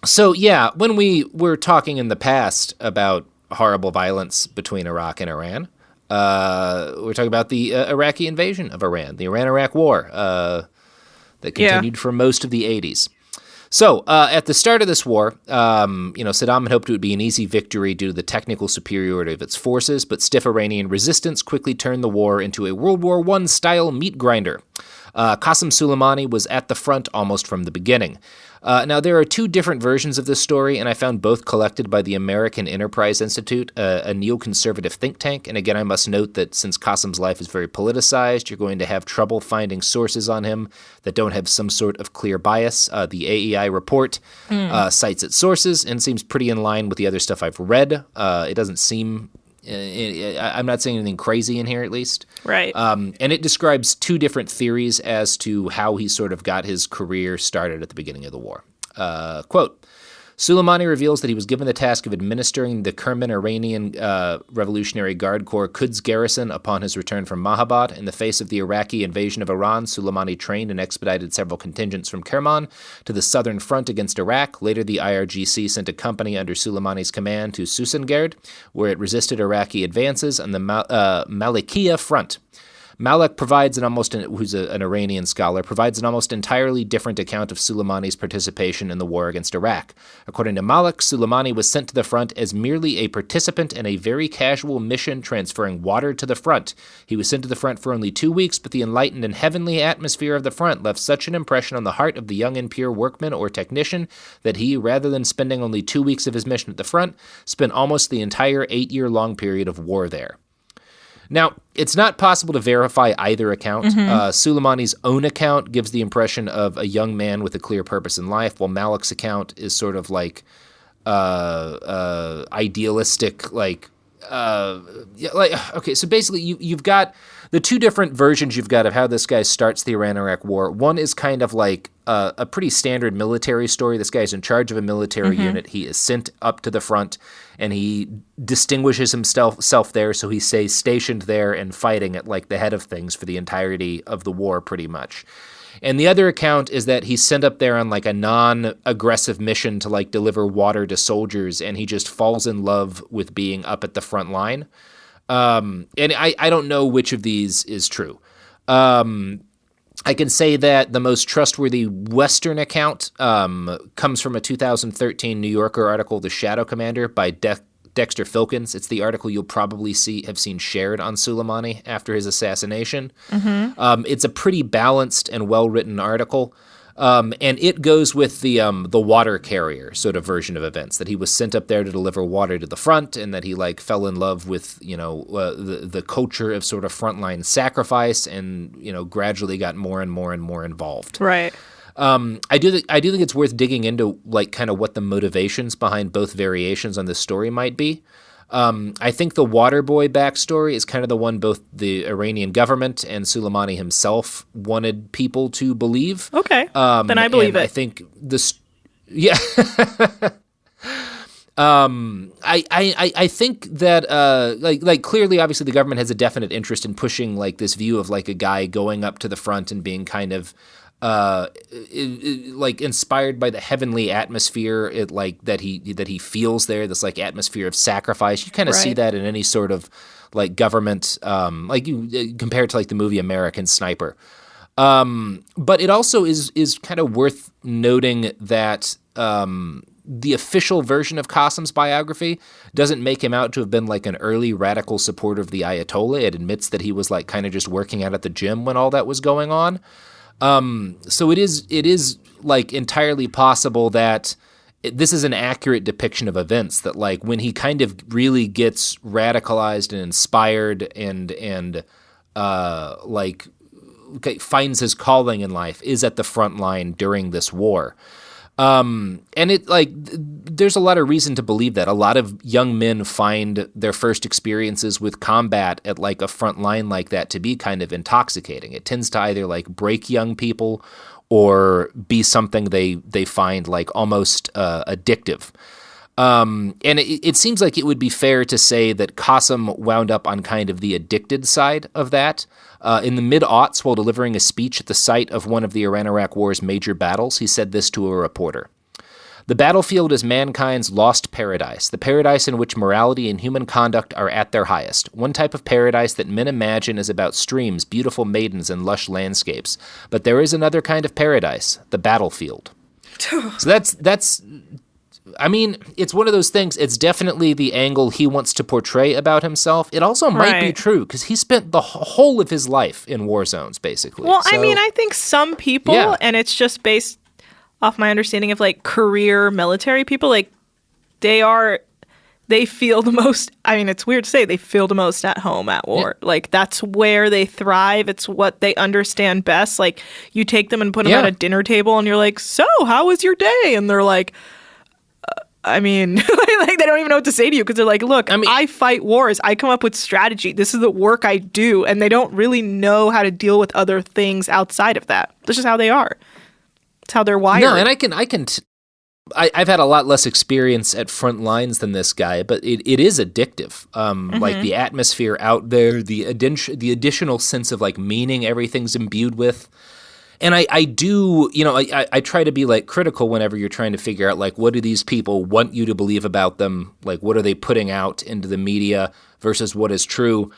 So yeah, when we were talking in the past about horrible violence between Iraq and Iran, we're talking about the Iraqi invasion of Iran, the Iran-Iraq War, that continued for most of the 80s. So at the start of this war, Saddam had hoped it would be an easy victory due to the technical superiority of its forces, but stiff Iranian resistance quickly turned the war into a World War I-style meat grinder. Qassem Soleimani was at the front almost from the beginning. Now, there are two different versions of this story, and I found both collected by the American Enterprise Institute, a neoconservative think tank. And again, I must note that since Qassem's life is very politicized, you're going to have trouble finding sources on him that don't have some sort of clear bias. The AEI report cites its sources and seems pretty in line with the other stuff I've read. It doesn't seem... I'm not saying anything crazy in here, at least. Right. And it describes two different theories as to how he sort of got his career started at the beginning of the war. Quote, Soleimani reveals that he was given the task of administering the Kerman Iranian Revolutionary Guard Corps Quds garrison upon his return from Mahabad. In the face of the Iraqi invasion of Iran, Soleimani trained and expedited several contingents from Kerman to the southern front against Iraq. Later, the IRGC sent a company under Soleimani's command to Susangerd, where it resisted Iraqi advances on the Malikiya front. Malek provides who's an Iranian scholar, provides an almost entirely different account of Soleimani's participation in the war against Iraq. According to Malek, Soleimani was sent to the front as merely a participant in a very casual mission transferring water to the front. He was sent to the front for only 2 weeks, but the enlightened and heavenly atmosphere of the front left such an impression on the heart of the young and pure workman or technician that he, rather than spending only 2 weeks of his mission at the front, spent almost the entire 8-year-long period of war there. Now, it's not possible to verify either account. Soleimani's own account gives the impression of a young man with a clear purpose in life, while Malek's account is sort of like idealistic, okay, so basically you've got the two different versions you've got of how this guy starts the Iran-Iraq war. One is kind of like a pretty standard military story. This guy's in charge of a military unit. He is sent up to the front, and he distinguishes himself there, so he stays stationed there and fighting at like the head of things for the entirety of the war, pretty much. And the other account is that he's sent up there on like a non-aggressive mission to like deliver water to soldiers, and he just falls in love with being up at the front line. And I don't know which of these is true. I can say that the most trustworthy Western account comes from a 2013 New Yorker article, The Shadow Commander, by Dexter Filkins. It's the article you'll probably have seen shared on Soleimani after his assassination. It's a pretty balanced and well-written article. And it goes with the water carrier sort of version of events, that he was sent up there to deliver water to the front, and that he like fell in love with, the culture of sort of frontline sacrifice, and, gradually got more and more and more involved. Right. I do think it's worth digging into like kind of what the motivations behind both variations on this story might be. I think the Waterboy backstory is kind of the one both the Iranian government and Soleimani himself wanted people to believe. Okay, then I believe it. I think this, yeah. I think that like clearly, obviously, the government has a definite interest in pushing like this view of like a guy going up to the front and being kind of like inspired by the heavenly atmosphere that he feels there, this like atmosphere of sacrifice. You kind of see that in any sort of like government, like you compare it to like the movie American Sniper. But it also is kind of worth noting that the official version of Qassem's biography doesn't make him out to have been like an early radical supporter of the Ayatollah. It admits that he was like kind of just working out at the gym when all that was going on. So it is like entirely possible that this is an accurate depiction of events, that like when he kind of really gets radicalized and inspired and finds his calling in life is at the front line during this war. And it like there's a lot of reason to believe that. A lot of young men find their first experiences with combat at like a front line like that to be kind of intoxicating. It tends to either like break young people or be something they find like almost addictive. And it seems like it would be fair to say that Qassem wound up on kind of the addicted side of that. In the mid-aughts, while delivering a speech at the site of one of the Iran-Iraq War's major battles, he said this to a reporter. "The battlefield is mankind's lost paradise, the paradise in which morality and human conduct are at their highest. One type of paradise that men imagine is about streams, beautiful maidens, and lush landscapes. But there is another kind of paradise, the battlefield." So that's I mean, it's one of those things. It's definitely the angle he wants to portray about himself. It also might be true because he spent the whole of his life in war zones, basically. Well, I mean, I think some people, and it's just based off my understanding of like career military people, like they feel the most, I mean, it's weird to say, they feel the most at home at war. Yeah. Like, that's where they thrive. It's what they understand best. Like, you take them and put them at a dinner table and you're like, "So, how was your day?" And they're like, I mean, like they don't even know what to say to you because they're like, "Look, I fight wars. I come up with strategy. This is the work I do." And they don't really know how to deal with other things outside of that. That's just how they are. It's how they're wired. No, and I've had a lot less experience at front lines than this guy, but it is addictive. Like the atmosphere out there, the additional sense of like meaning everything's imbued with. And I do, I try to be like critical whenever you're trying to figure out like what do these people want you to believe about them? Like what are they putting out into the media versus what is true?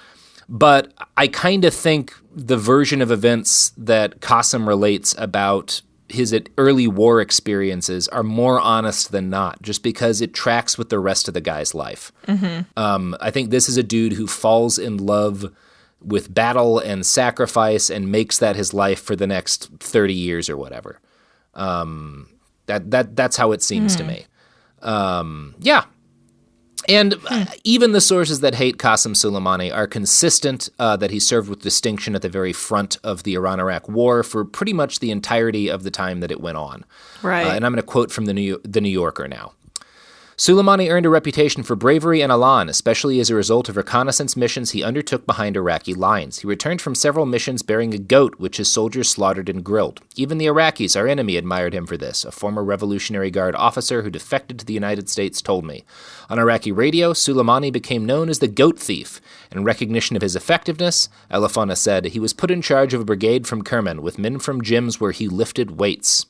But I kind of think the version of events that Qassem relates about his early war experiences are more honest than not, just because it tracks with the rest of the guy's life. I think this is a dude who falls in love with battle and sacrifice and makes that his life for the next 30 years or whatever. That's how it seems to me. Yeah. And even the sources that hate Qassem Soleimani are consistent that he served with distinction at the very front of the Iran-Iraq War for pretty much the entirety of the time that it went on. Right. And I'm going to quote from the New Yorker now. Soleimani earned a reputation for bravery and elan, especially as a result of reconnaissance missions he undertook behind Iraqi lines. He returned from several missions bearing a goat, which his soldiers slaughtered and grilled. Even the Iraqis, our enemy, admired him for this, a former Revolutionary Guard officer who defected to the United States told me. On Iraqi radio, Soleimani became known as the goat thief. In recognition of his effectiveness, Elefana said, he was put in charge of a brigade from Kerman with men from gyms where he lifted weights.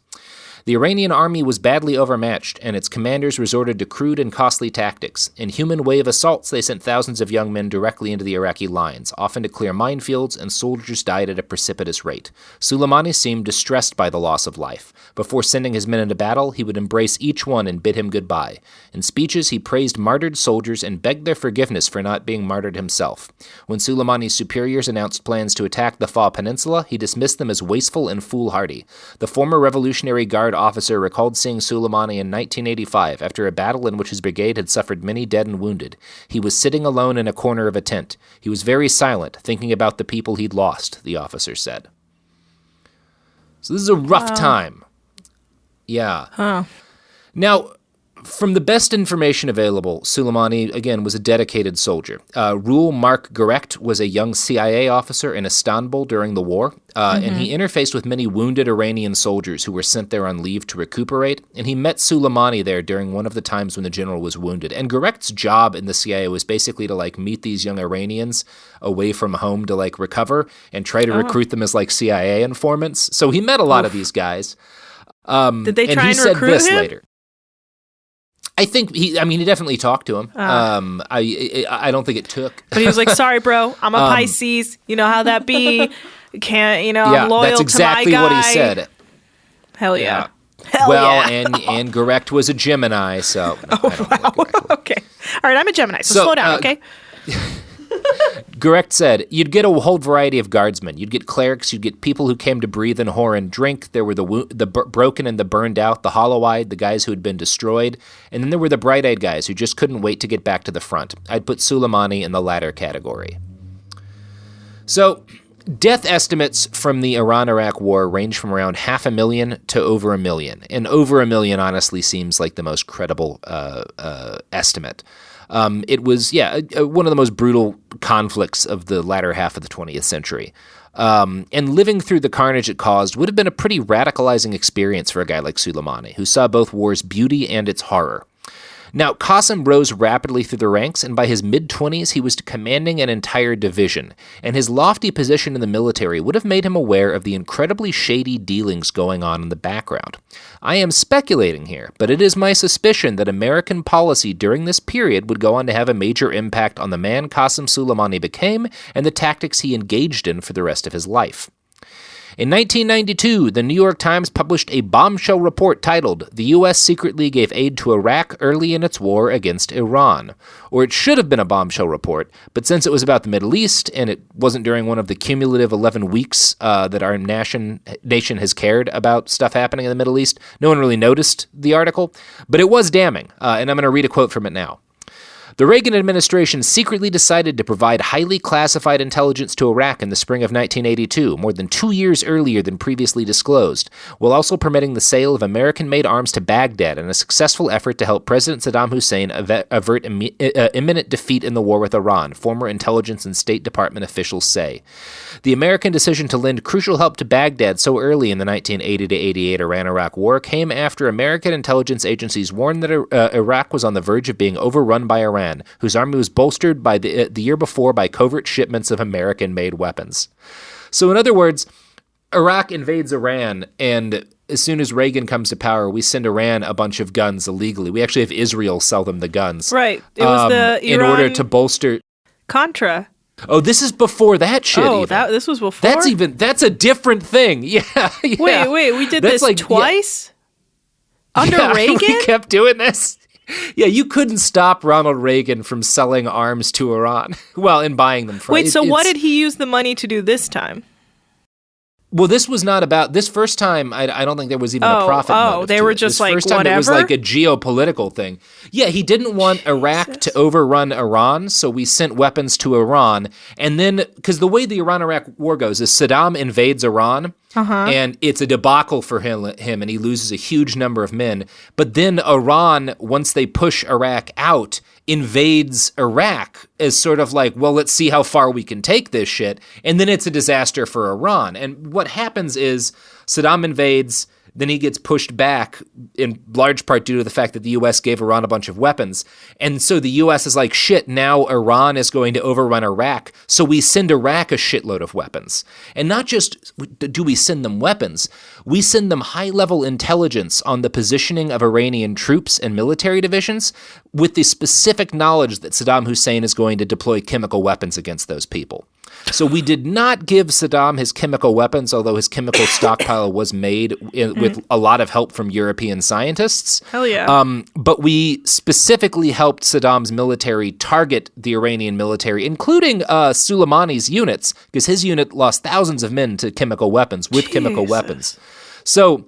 The Iranian army was badly overmatched, and its commanders resorted to crude and costly tactics. In human wave assaults, they sent thousands of young men directly into the Iraqi lines, often to clear minefields, and soldiers died at a precipitous rate. Soleimani seemed distressed by the loss of life. Before sending his men into battle, he would embrace each one and bid him goodbye. In speeches, he praised martyred soldiers and begged their forgiveness for not being martyred himself. When Soleimani's superiors announced plans to attack the Fa Peninsula, he dismissed them as wasteful and foolhardy. The former Revolutionary Guard officer recalled seeing Soleimani in 1985 after a battle in which his brigade had suffered many dead and wounded. He was sitting alone in a corner of a tent. He was very silent, thinking about the people he'd lost, the officer said. So this is a rough time. Yeah. Huh. Now, from the best information available, Soleimani, again, was a dedicated soldier. Rule Mark Gerecht was a young CIA officer in Istanbul during the war, and he interfaced with many wounded Iranian soldiers who were sent there on leave to recuperate, and he met Soleimani there during one of the times when the general was wounded. And Gerecht's job in the CIA was basically to, meet these young Iranians away from home to, recover and try to recruit them as, CIA informants. So he met a lot of these guys. Did they try and recruit this him? Later. I think he definitely talked to him. I don't think it took. But he was like, sorry, bro, I'm a Pisces. You know how that be. Can't, I'm loyal that's exactly to my guy. what he said. Hell yeah. And Gerecht was a Gemini, so. No, I don't like Gerecht. Okay. All right, I'm a Gemini, so slow down, okay? Gerecht said, you'd get a whole variety of guardsmen. You'd get clerics, you'd get people who came to breathe and whore and drink. There were the broken and the burned out, the hollow-eyed, the guys who had been destroyed. And then there were the bright-eyed guys who just couldn't wait to get back to the front. I'd put Soleimani in the latter category. So, death estimates from the Iran-Iraq war range from around 500,000 to over 1 million. And over 1 million honestly seems like the most credible estimate. It was, one of the most brutal conflicts of the latter half of the 20th century. And living through the carnage it caused would have been a pretty radicalizing experience for a guy like Soleimani, who saw both war's beauty and its horror. Now, Qassem rose rapidly through the ranks, and by his mid-20s, he was commanding an entire division, and his lofty position in the military would have made him aware of the incredibly shady dealings going on in the background. I am speculating here, but it is my suspicion that American policy during this period would go on to have a major impact on the man Qassem Soleimani became and the tactics he engaged in for the rest of his life. In 1992, the New York Times published a bombshell report titled, "The U.S. Secretly Gave Aid to Iraq Early in Its War Against Iran." Or it should have been a bombshell report, but since it was about the Middle East, and it wasn't during one of the cumulative 11 weeks that our nation has cared about stuff happening in the Middle East, no one really noticed the article. But it was damning, and I'm going to read a quote from it now. The Reagan administration secretly decided to provide highly classified intelligence to Iraq in the spring of 1982, more than 2 years earlier than previously disclosed, while also permitting the sale of American-made arms to Baghdad in a successful effort to help President Saddam Hussein avert imminent defeat in the war with Iran, former intelligence and State Department officials say. The American decision to lend crucial help to Baghdad so early in the 1980-88 Iran-Iraq war came after American intelligence agencies warned that Iraq was on the verge of being overrun by Iran, whose army was bolstered by the year before by covert shipments of American-made weapons. So in other words, Iraq invades Iran, and as soon as Reagan comes to power, we send Iran a bunch of guns illegally. We actually have Israel sell them the guns. Right. It was the Iran in order to bolster Contra. Oh, this is before that shit. Oh, even. This was before? That's a different thing. Yeah. Wait, we did this twice? Yeah. Under Reagan? We kept doing this. Yeah, you couldn't stop Ronald Reagan from selling arms to Iran. Well, and buying them from. Wait, so what did he use the money to do this time? Well, this was not about this first time. I don't think there was even a profit motive. Oh, they were just this first time whatever. It was like a geopolitical thing. Yeah, he didn't want Iraq to overrun Iran, so we sent weapons to Iran. And then, because the way the Iran-Iraq war goes is Saddam invades Iran, And it's a debacle for him, and he loses a huge number of men. But then Iran, once they push Iraq out, invades Iraq as sort of like, well, let's see how far we can take this shit. And then it's a disaster for Iran. And what happens is Saddam invades, then he gets pushed back in large part due to the fact that the U.S. gave Iran a bunch of weapons. And so the U.S. is like, shit, now Iran is going to overrun Iraq. So we send Iraq a shitload of weapons. And not just do we send them weapons, we send them high-level intelligence on the positioning of Iranian troops and military divisions with the specific knowledge that Saddam Hussein is going to deploy chemical weapons against those people. So we did not give Saddam his chemical weapons, although his chemical stockpile was made with a lot of help from European scientists. Hell yeah. But we specifically helped Saddam's military target the Iranian military, including Soleimani's units, because his unit lost thousands of men to chemical weapons, with chemical weapons. So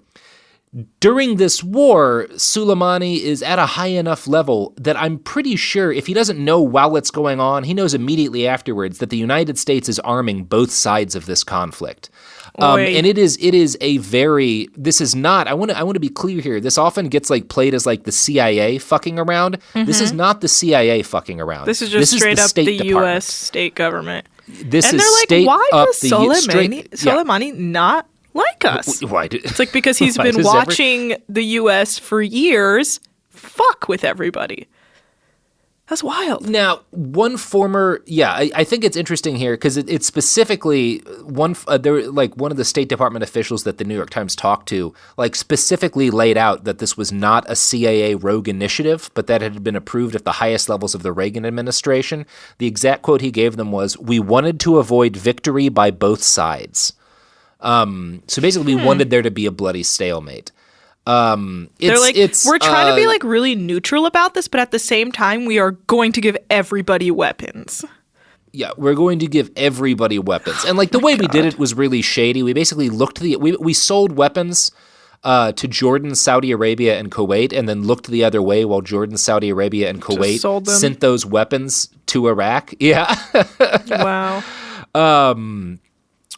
during this war, Soleimani is at a high enough level that I'm pretty sure if he doesn't know while it's going on, he knows immediately afterwards that the United States is arming both sides of this conflict. And it is a very, this is not, I want to be clear here. This often gets like played as like the CIA fucking around. This is not the CIA fucking around. This is just straight up the U.S. state government. This and is they're like, straight why up was Soleimani not like us? It's like because he's been watching the U.S. for years fuck with everybody. That's wild. Now, one former, I think it's interesting here because it's specifically one of the State Department officials that the New York Times talked to, like specifically laid out that this was not a CIA rogue initiative, but that it had been approved at the highest levels of the Reagan administration. The exact quote he gave them was, "We wanted to avoid victory by both sides." So basically, we wanted there to be a bloody stalemate. They're like, we're trying to be like really neutral about this, but at the same time, we are going to give everybody weapons. Yeah, we're going to give everybody weapons. And like the way we did it was really shady. We basically we sold weapons to Jordan, Saudi Arabia, and Kuwait, and then looked the other way while Jordan, Saudi Arabia, and Kuwait sent those weapons to Iraq. Yeah. Wow.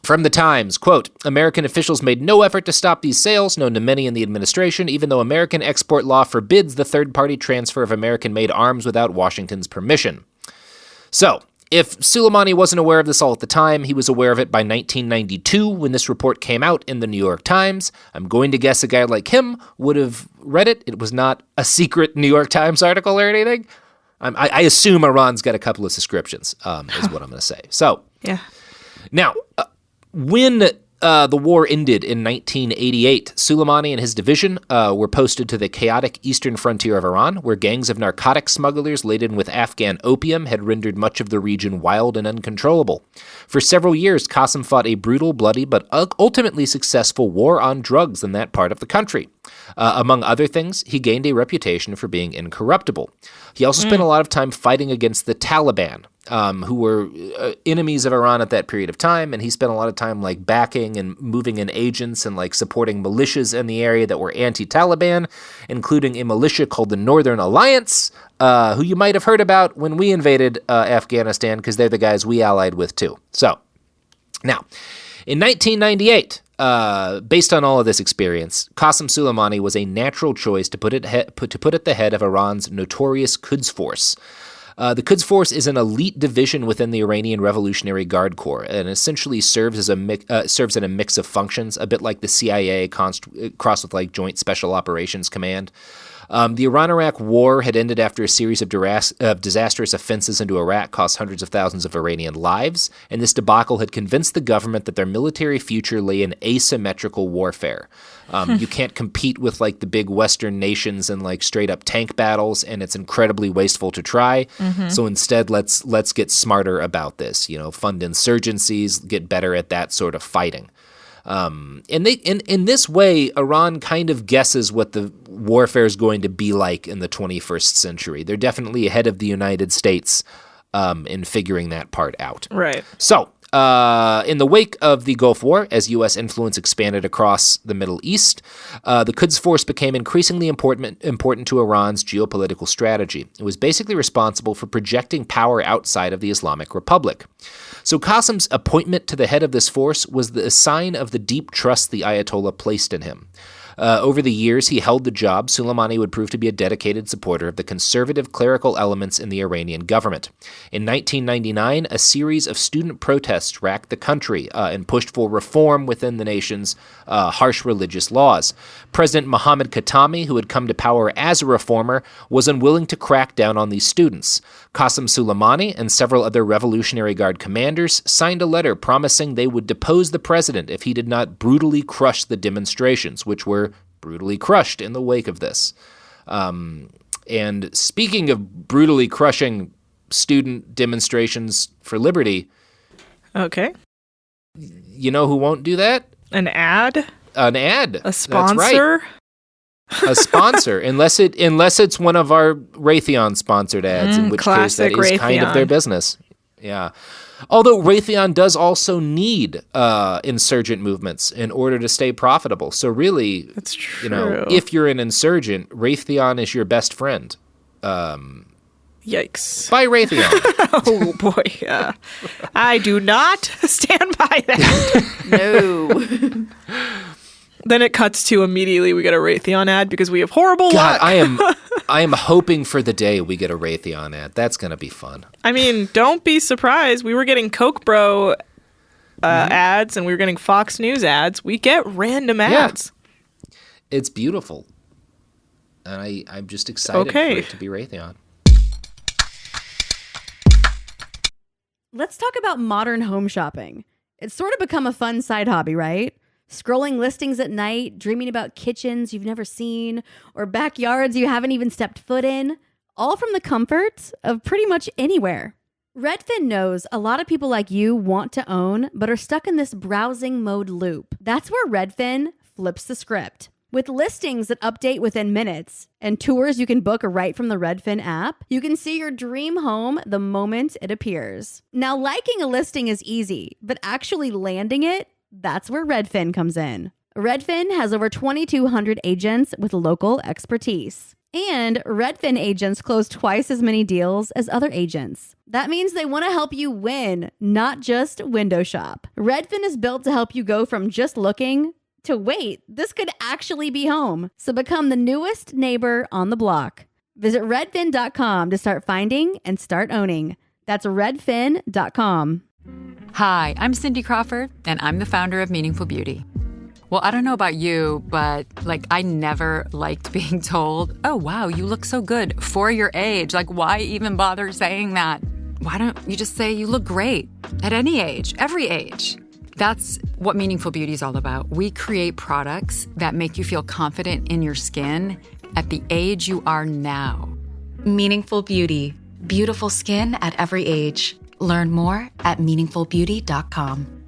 From the Times, quote, "American officials made no effort to stop these sales, known to many in the administration, even though American export law forbids the third-party transfer of American-made arms without Washington's permission." So, if Soleimani wasn't aware of this all at the time, he was aware of it by 1992 when this report came out in the New York Times. I'm going to guess a guy like him would have read it. It was not a secret New York Times article or anything. I assume Iran's got a couple of subscriptions, is what I'm going to say. So, yeah. Now, when the war ended in 1988, Soleimani and his division were posted to the chaotic eastern frontier of Iran, where gangs of narcotic smugglers laden with Afghan opium had rendered much of the region wild and uncontrollable. For several years, Qassem fought a brutal, bloody, but ultimately successful war on drugs in that part of the country. Among other things, he gained a reputation for being incorruptible. He also spent a lot of time fighting against the Taliban, who were enemies of Iran at that period of time, and he spent a lot of time like backing and moving in agents and like supporting militias in the area that were anti-Taliban, including a militia called the Northern Alliance, who you might have heard about when we invaded Afghanistan, because they're the guys we allied with too. So, now, in 1998, based on all of this experience, Qassem Soleimani was a natural choice to put at the head of Iran's notorious Quds Force. The Quds Force is an elite division within the Iranian Revolutionary Guard Corps, and essentially serves in a mix of functions, a bit like the CIA crossed with like Joint Special Operations Command. The Iran-Iraq War had ended after a series of disastrous offenses into Iraq cost hundreds of thousands of Iranian lives, and this debacle had convinced the government that their military future lay in asymmetrical warfare. You can't compete with like the big Western nations in like straight up tank battles, and it's incredibly wasteful to try. So instead, let's get smarter about this. Fund insurgencies, get better at that sort of fighting. And in this way, Iran kind of guesses what the warfare is going to be like in the 21st century. They're definitely ahead of the United States in figuring that part out. Right. So, In the wake of the Gulf War, as U.S. influence expanded across the Middle East, the Quds Force became increasingly important to Iran's geopolitical strategy. It was basically responsible for projecting power outside of the Islamic Republic. So Qassem's appointment to the head of this force was the sign of the deep trust the Ayatollah placed in him. Over the years he held the job, Soleimani would prove to be a dedicated supporter of the conservative clerical elements in the Iranian government. In 1999, a series of student protests racked the country and pushed for reform within the nation's harsh religious laws. President Mohammad Khatami, who had come to power as a reformer, was unwilling to crack down on these students. Qassem Soleimani and several other Revolutionary Guard commanders signed a letter promising they would depose the president if he did not brutally crush the demonstrations, which were brutally crushed in the wake of this. And speaking of brutally crushing student demonstrations for liberty... Okay. You know who won't do that? An ad? An ad. A sponsor? That's right. A sponsor, unless it's one of our Raytheon sponsored ads, in which case that is Raytheon. Kind of their business. Yeah. Although Raytheon does also need insurgent movements in order to stay profitable. So really, that's true. You know, if you're an insurgent, Raytheon is your best friend. Yikes. By Raytheon. Oh, boy. I do not stand by that. No. Then it cuts to immediately we get a Raytheon ad because we have horrible luck. I am hoping for the day we get a Raytheon ad. That's going to be fun. I mean, don't be surprised. We were getting Coke Bro ads and we were getting Fox News ads. We get random ads. Yeah. It's beautiful. And I'm just excited for it to be Raytheon. Let's talk about modern home shopping. It's sort of become a fun side hobby, right? Scrolling listings at night, dreaming about kitchens you've never seen, or backyards you haven't even stepped foot in, all from the comfort of pretty much anywhere. Redfin knows a lot of people like you want to own, but are stuck in this browsing mode loop. That's where Redfin flips the script. With listings that update within minutes and tours you can book right from the Redfin app, you can see your dream home the moment it appears. Now, liking a listing is easy, but actually landing it, that's where Redfin comes in. Redfin has over 2,200 agents with local expertise. And Redfin agents close twice as many deals as other agents. That means they want to help you win, not just window shop. Redfin is built to help you go from just looking to wait, this could actually be home. So become the newest neighbor on the block. Visit redfin.com to start finding and start owning. That's redfin.com. Hi, I'm Cindy Crawford, and I'm the founder of Meaningful Beauty. Well, I don't know about you, but I never liked being told, oh, wow, you look so good for your age. Why even bother saying that? Why don't you just say you look great at any age, every age? That's what Meaningful Beauty is all about. We create products that make you feel confident in your skin at the age you are now. Meaningful Beauty. Beautiful skin at every age. Learn more at meaningfulbeauty.com.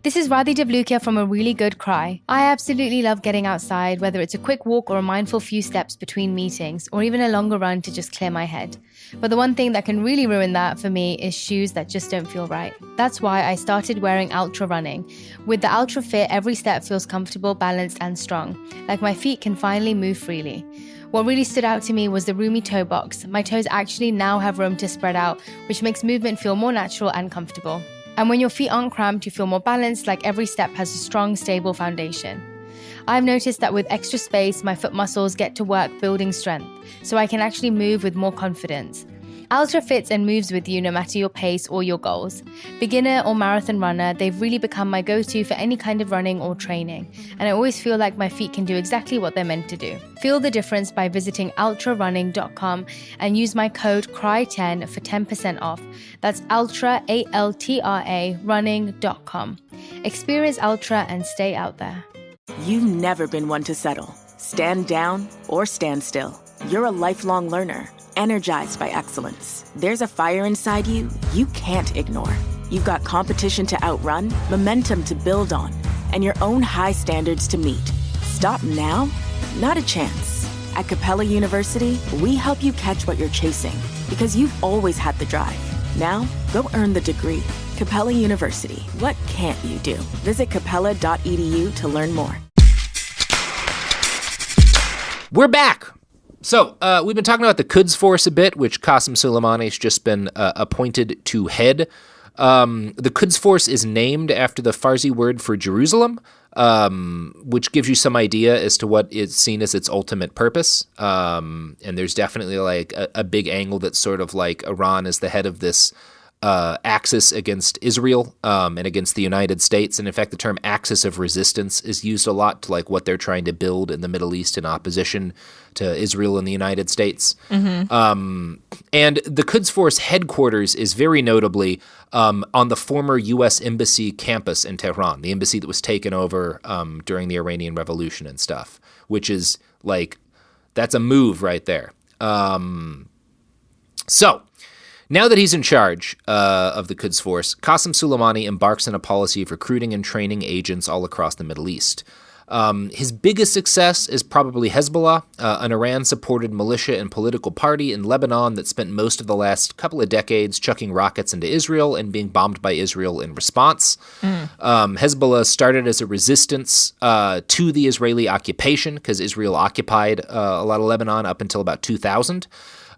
This is Radhi Devlukia from A Really Good Cry. I absolutely love getting outside, whether it's a quick walk or a mindful few steps between meetings, or even a longer run to just clear my head. But the one thing that can really ruin that for me is shoes that just don't feel right. That's why I started wearing Ultra running. With the Ultra Fit, every step feels comfortable, balanced, and strong. Like my feet can finally move freely. What really stood out to me was the roomy toe box. My toes actually now have room to spread out, which makes movement feel more natural and comfortable. And when your feet aren't cramped, you feel more balanced, like every step has a strong, stable foundation. I've noticed that with extra space, my foot muscles get to work building strength, so I can actually move with more confidence. Ultra fits and moves with you no matter your pace or your goals. Beginner or marathon runner, they've really become my go-to for any kind of running or training, and I always feel like my feet can do exactly what they're meant to do. Feel the difference by visiting ultrarunning.com and use my code CRY10 for 10% off. That's ultra, A-L-T-R-A, running.com. Experience Ultra and stay out there. You've never been one to settle. Stand down or stand still. You're a lifelong learner, energized by excellence. There's a fire inside you you can't ignore. You've got competition to outrun, momentum to build on, and your own high standards to meet. Stop now? Not a chance. At Capella University, we help you catch what you're chasing because you've always had the drive. Now, go earn the degree. Capella University. What can't you do? Visit capella.edu to learn more. We're back. So we've been talking about the Quds Force a bit, which Qassem Soleimani has just been appointed to head. The Quds Force is named after the Farsi word for Jerusalem, which gives you some idea as to what is seen as its ultimate purpose. And there's definitely like a big angle that's sort of like Iran is the head of this axis against Israel and against the United States. And in fact, the term axis of resistance is used a lot to like what they're trying to build in the Middle East in opposition to Israel and the United States. Mm-hmm. And the Quds Force headquarters is very notably on the former U.S. Embassy campus in Tehran, the embassy that was taken over during the Iranian Revolution and stuff, which is like, that's a move right there. So, now that he's in charge of the Quds Force, Qassem Soleimani embarks on a policy of recruiting and training agents all across the Middle East. His biggest success is probably Hezbollah, an Iran-supported militia and political party in Lebanon that spent most of the last couple of decades chucking rockets into Israel and being bombed by Israel in response. Hezbollah started as a resistance to the Israeli occupation because Israel occupied a lot of Lebanon up until about 2000.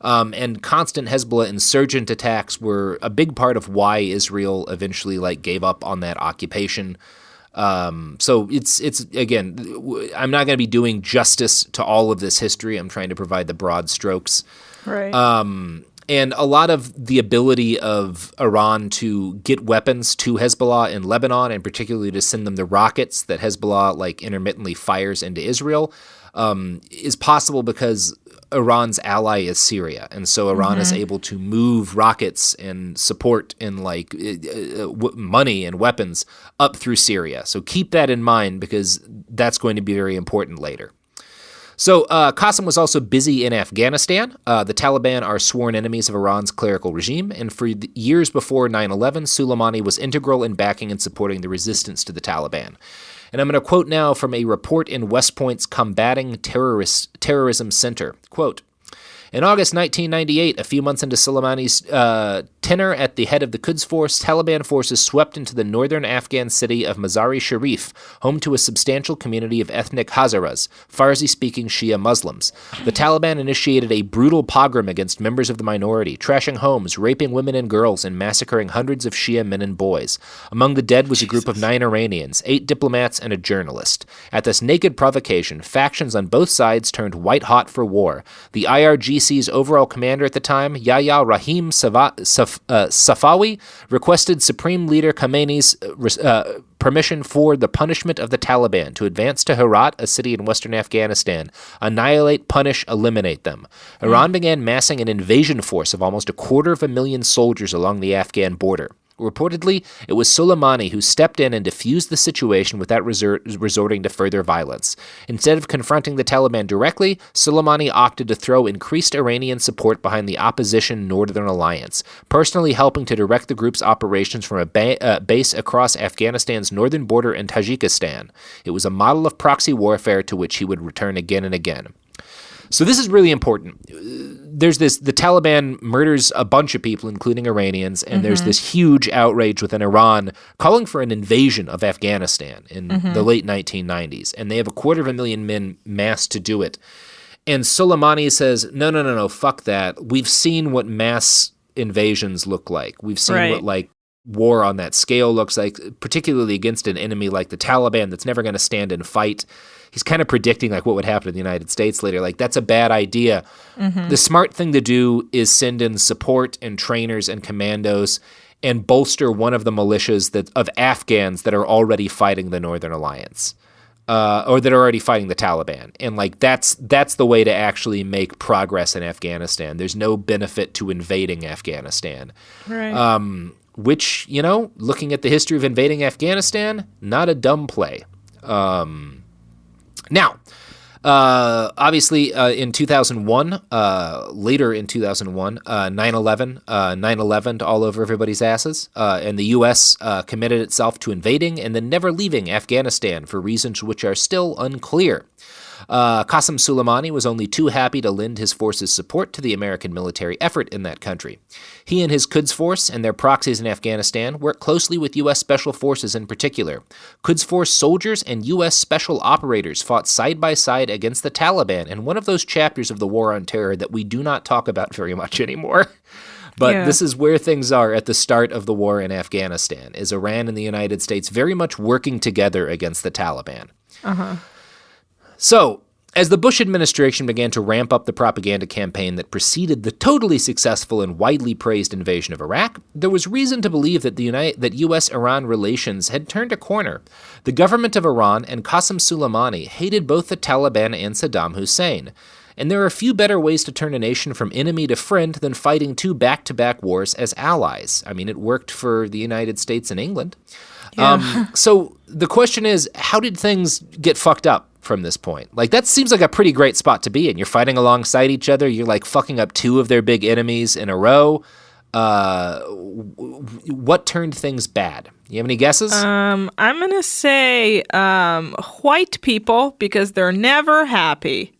And constant Hezbollah insurgent attacks were a big part of why Israel eventually like gave up on that occupation. So it's again, I'm not going to be doing justice to all of this history. I'm trying to provide the broad strokes. Right. And a lot of the ability of Iran to get weapons to Hezbollah in Lebanon, and particularly to send them the rockets that Hezbollah like intermittently fires into Israel, is possible because Iran's ally is Syria. And so Iran is able to move rockets and support and like money and weapons up through Syria. So keep that in mind because that's going to be very important later. So Qassem was also busy in Afghanistan. The Taliban are sworn enemies of Iran's clerical regime, and for years before 9/11, Soleimani was integral in backing and supporting the resistance to the Taliban. And I'm going to quote now from a report in West Point's Combating Terrorism Center. Quote, in August 1998, a few months into Soleimani's tenure at the head of the Quds Force, Taliban forces swept into the northern Afghan city of Mazar-e-Sharif, home to a substantial community of ethnic Hazaras, Farsi-speaking Shia Muslims. The Taliban initiated a brutal pogrom against members of the minority, trashing homes, raping women and girls, and massacring hundreds of Shia men and boys. Among the dead was a group of 9 Iranians, 8 diplomats, and a journalist. At this naked provocation, factions on both sides turned white-hot for war. The IRGC's overall commander at the time, Yahya Rahim Safawi, requested Supreme Leader Khamenei's permission for the punishment of the Taliban to advance to Herat, a city in western Afghanistan, annihilate, punish, eliminate them. Iran began massing an invasion force of almost 250,000 soldiers along the Afghan border. Reportedly, it was Soleimani who stepped in and diffused the situation without resorting to further violence. Instead of confronting the Taliban directly, Soleimani opted to throw increased Iranian support behind the opposition Northern Alliance, personally helping to direct the group's operations from a base across Afghanistan's northern border in Tajikistan. It was a model of proxy warfare to which he would return again and again. So this is really important. There's the Taliban murders a bunch of people, including Iranians, and there's this huge outrage within Iran calling for an invasion of Afghanistan in the late 1990s. And they have 250,000 men massed to do it. And Soleimani says, no, fuck that. We've seen what mass invasions look like. We've seen what like war on that scale looks like, particularly against an enemy like the Taliban that's never going to stand and fight. He's kind of predicting like what would happen in the United States later. Like, that's a bad idea. The smart thing to do is send in support and trainers and commandos and bolster one of the militias of Afghans that are already fighting the Northern Alliance, or that are already fighting the Taliban. And like that's the way to actually make progress in Afghanistan. There's no benefit to invading Afghanistan. Right. Which, you know, looking at the history of invading Afghanistan, not a dumb play. Now, obviously, in 2001, later in 2001, 9/11 all over everybody's asses, and the U.S. Committed itself to invading and then never leaving Afghanistan for reasons which are still unclear. Qassem Soleimani was only too happy to lend his forces support to the American military effort in that country. He and his Quds Force and their proxies in Afghanistan worked closely with U.S. Special Forces in particular. Quds Force soldiers and U.S. Special Operators fought side by side against the Taliban in one of those chapters of the War on Terror that we do not talk about very much anymore. But this is where things are at the start of the war in Afghanistan, is Iran and the United States very much working together against the Taliban. So, as the Bush administration began to ramp up the propaganda campaign that preceded the totally successful and widely praised invasion of Iraq, there was reason to believe that that U.S.-Iran relations had turned a corner. The government of Iran and Qassem Soleimani hated both the Taliban and Saddam Hussein. And there are few better ways to turn a nation from enemy to friend than fighting two back-to-back wars as allies. I mean, it worked for the United States and England. So the question is, how did things get fucked up from this point? Like, that seems like a pretty great spot to be in. You're fighting alongside each other. You're, like, fucking up two of their big enemies in a row. What turned things bad? You have any guesses? I'm going to say white people, because they're never happy.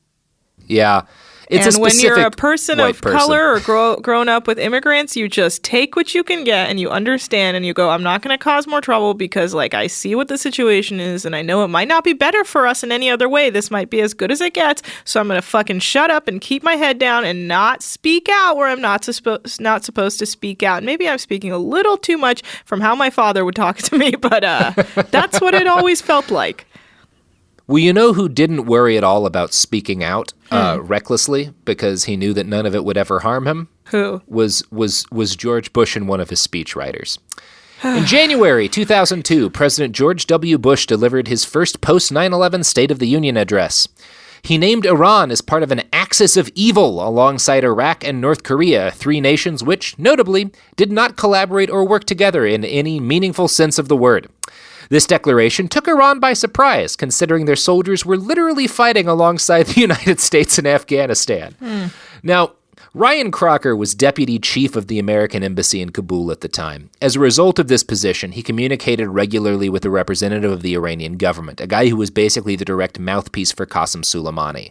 Yeah. It's when you're a person of person. color or grown up with immigrants, you just take what you can get and you understand and you go, I'm not going to cause more trouble because, like, I see what the situation is and I know it might not be better for us in any other way. This might be as good as it gets. So I'm going to fucking shut up and keep my head down and not speak out where I'm not supposed to speak out. And maybe I'm speaking a little too much from how my father would talk to me, but that's what it always felt like. Well, you know who didn't worry at all about speaking out recklessly because he knew that none of it would ever harm him? Who? Was George Bush and one of his speechwriters. In January 2002, President George W. Bush delivered his first post-9/11 State of the Union address. He named Iran as part of an axis of evil alongside Iraq and North Korea, three nations which, notably, did not collaborate or work together in any meaningful sense of the word. This declaration took Iran by surprise, considering their soldiers were literally fighting alongside the United States in Afghanistan. Now, Ryan Crocker was deputy chief of the American embassy in Kabul at the time. As a result of this position, he communicated regularly with a representative of the Iranian government, a guy who was basically the direct mouthpiece for Qassem Soleimani.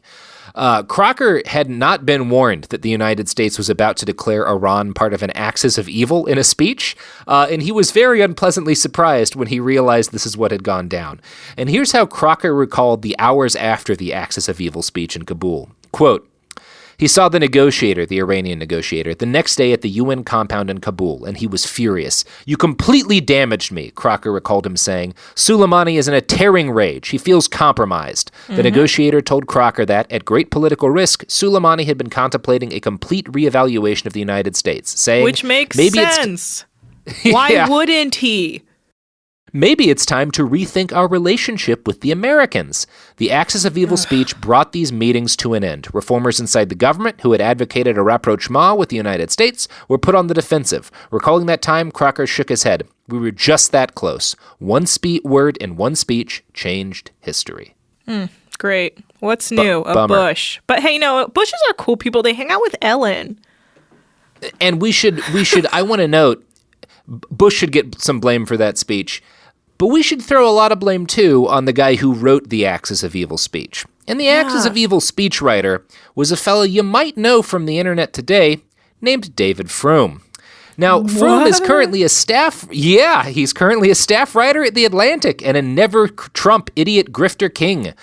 Crocker had not been warned that the United States was about to declare Iran part of an axis of evil in a speech, and he was very unpleasantly surprised when he realized this is what had gone down. And here's how Crocker recalled the hours after the axis of evil speech in Kabul. Quote, he saw the negotiator, the Iranian negotiator, the next day at the UN compound in Kabul, and he was furious. You completely damaged me, Crocker recalled him saying. Soleimani is in a tearing rage. He feels compromised. The negotiator told Crocker that, at great political risk, Soleimani had been contemplating a complete reevaluation of the United States, saying... Which makes maybe sense. Why wouldn't he? Maybe it's time to rethink our relationship with the Americans. The Axis of Evil speech brought these meetings to an end. Reformers inside the government, who had advocated a rapprochement with the United States, were put on the defensive. Recalling that time, Crocker shook his head. We were just that close. One word in one speech changed history. Great. What's new? A Bush. But hey, no, Bushes are cool people. They hang out with Ellen. And we should, I want to note, Bush should get some blame for that speech. But we should throw a lot of blame, too, on the guy who wrote the Axis of Evil speech. And the Axis of Evil speechwriter was a fellow you might know from the internet today named David Frum. Now, Frum is currently a he's currently a staff writer at The Atlantic and a never Trump idiot grifter king.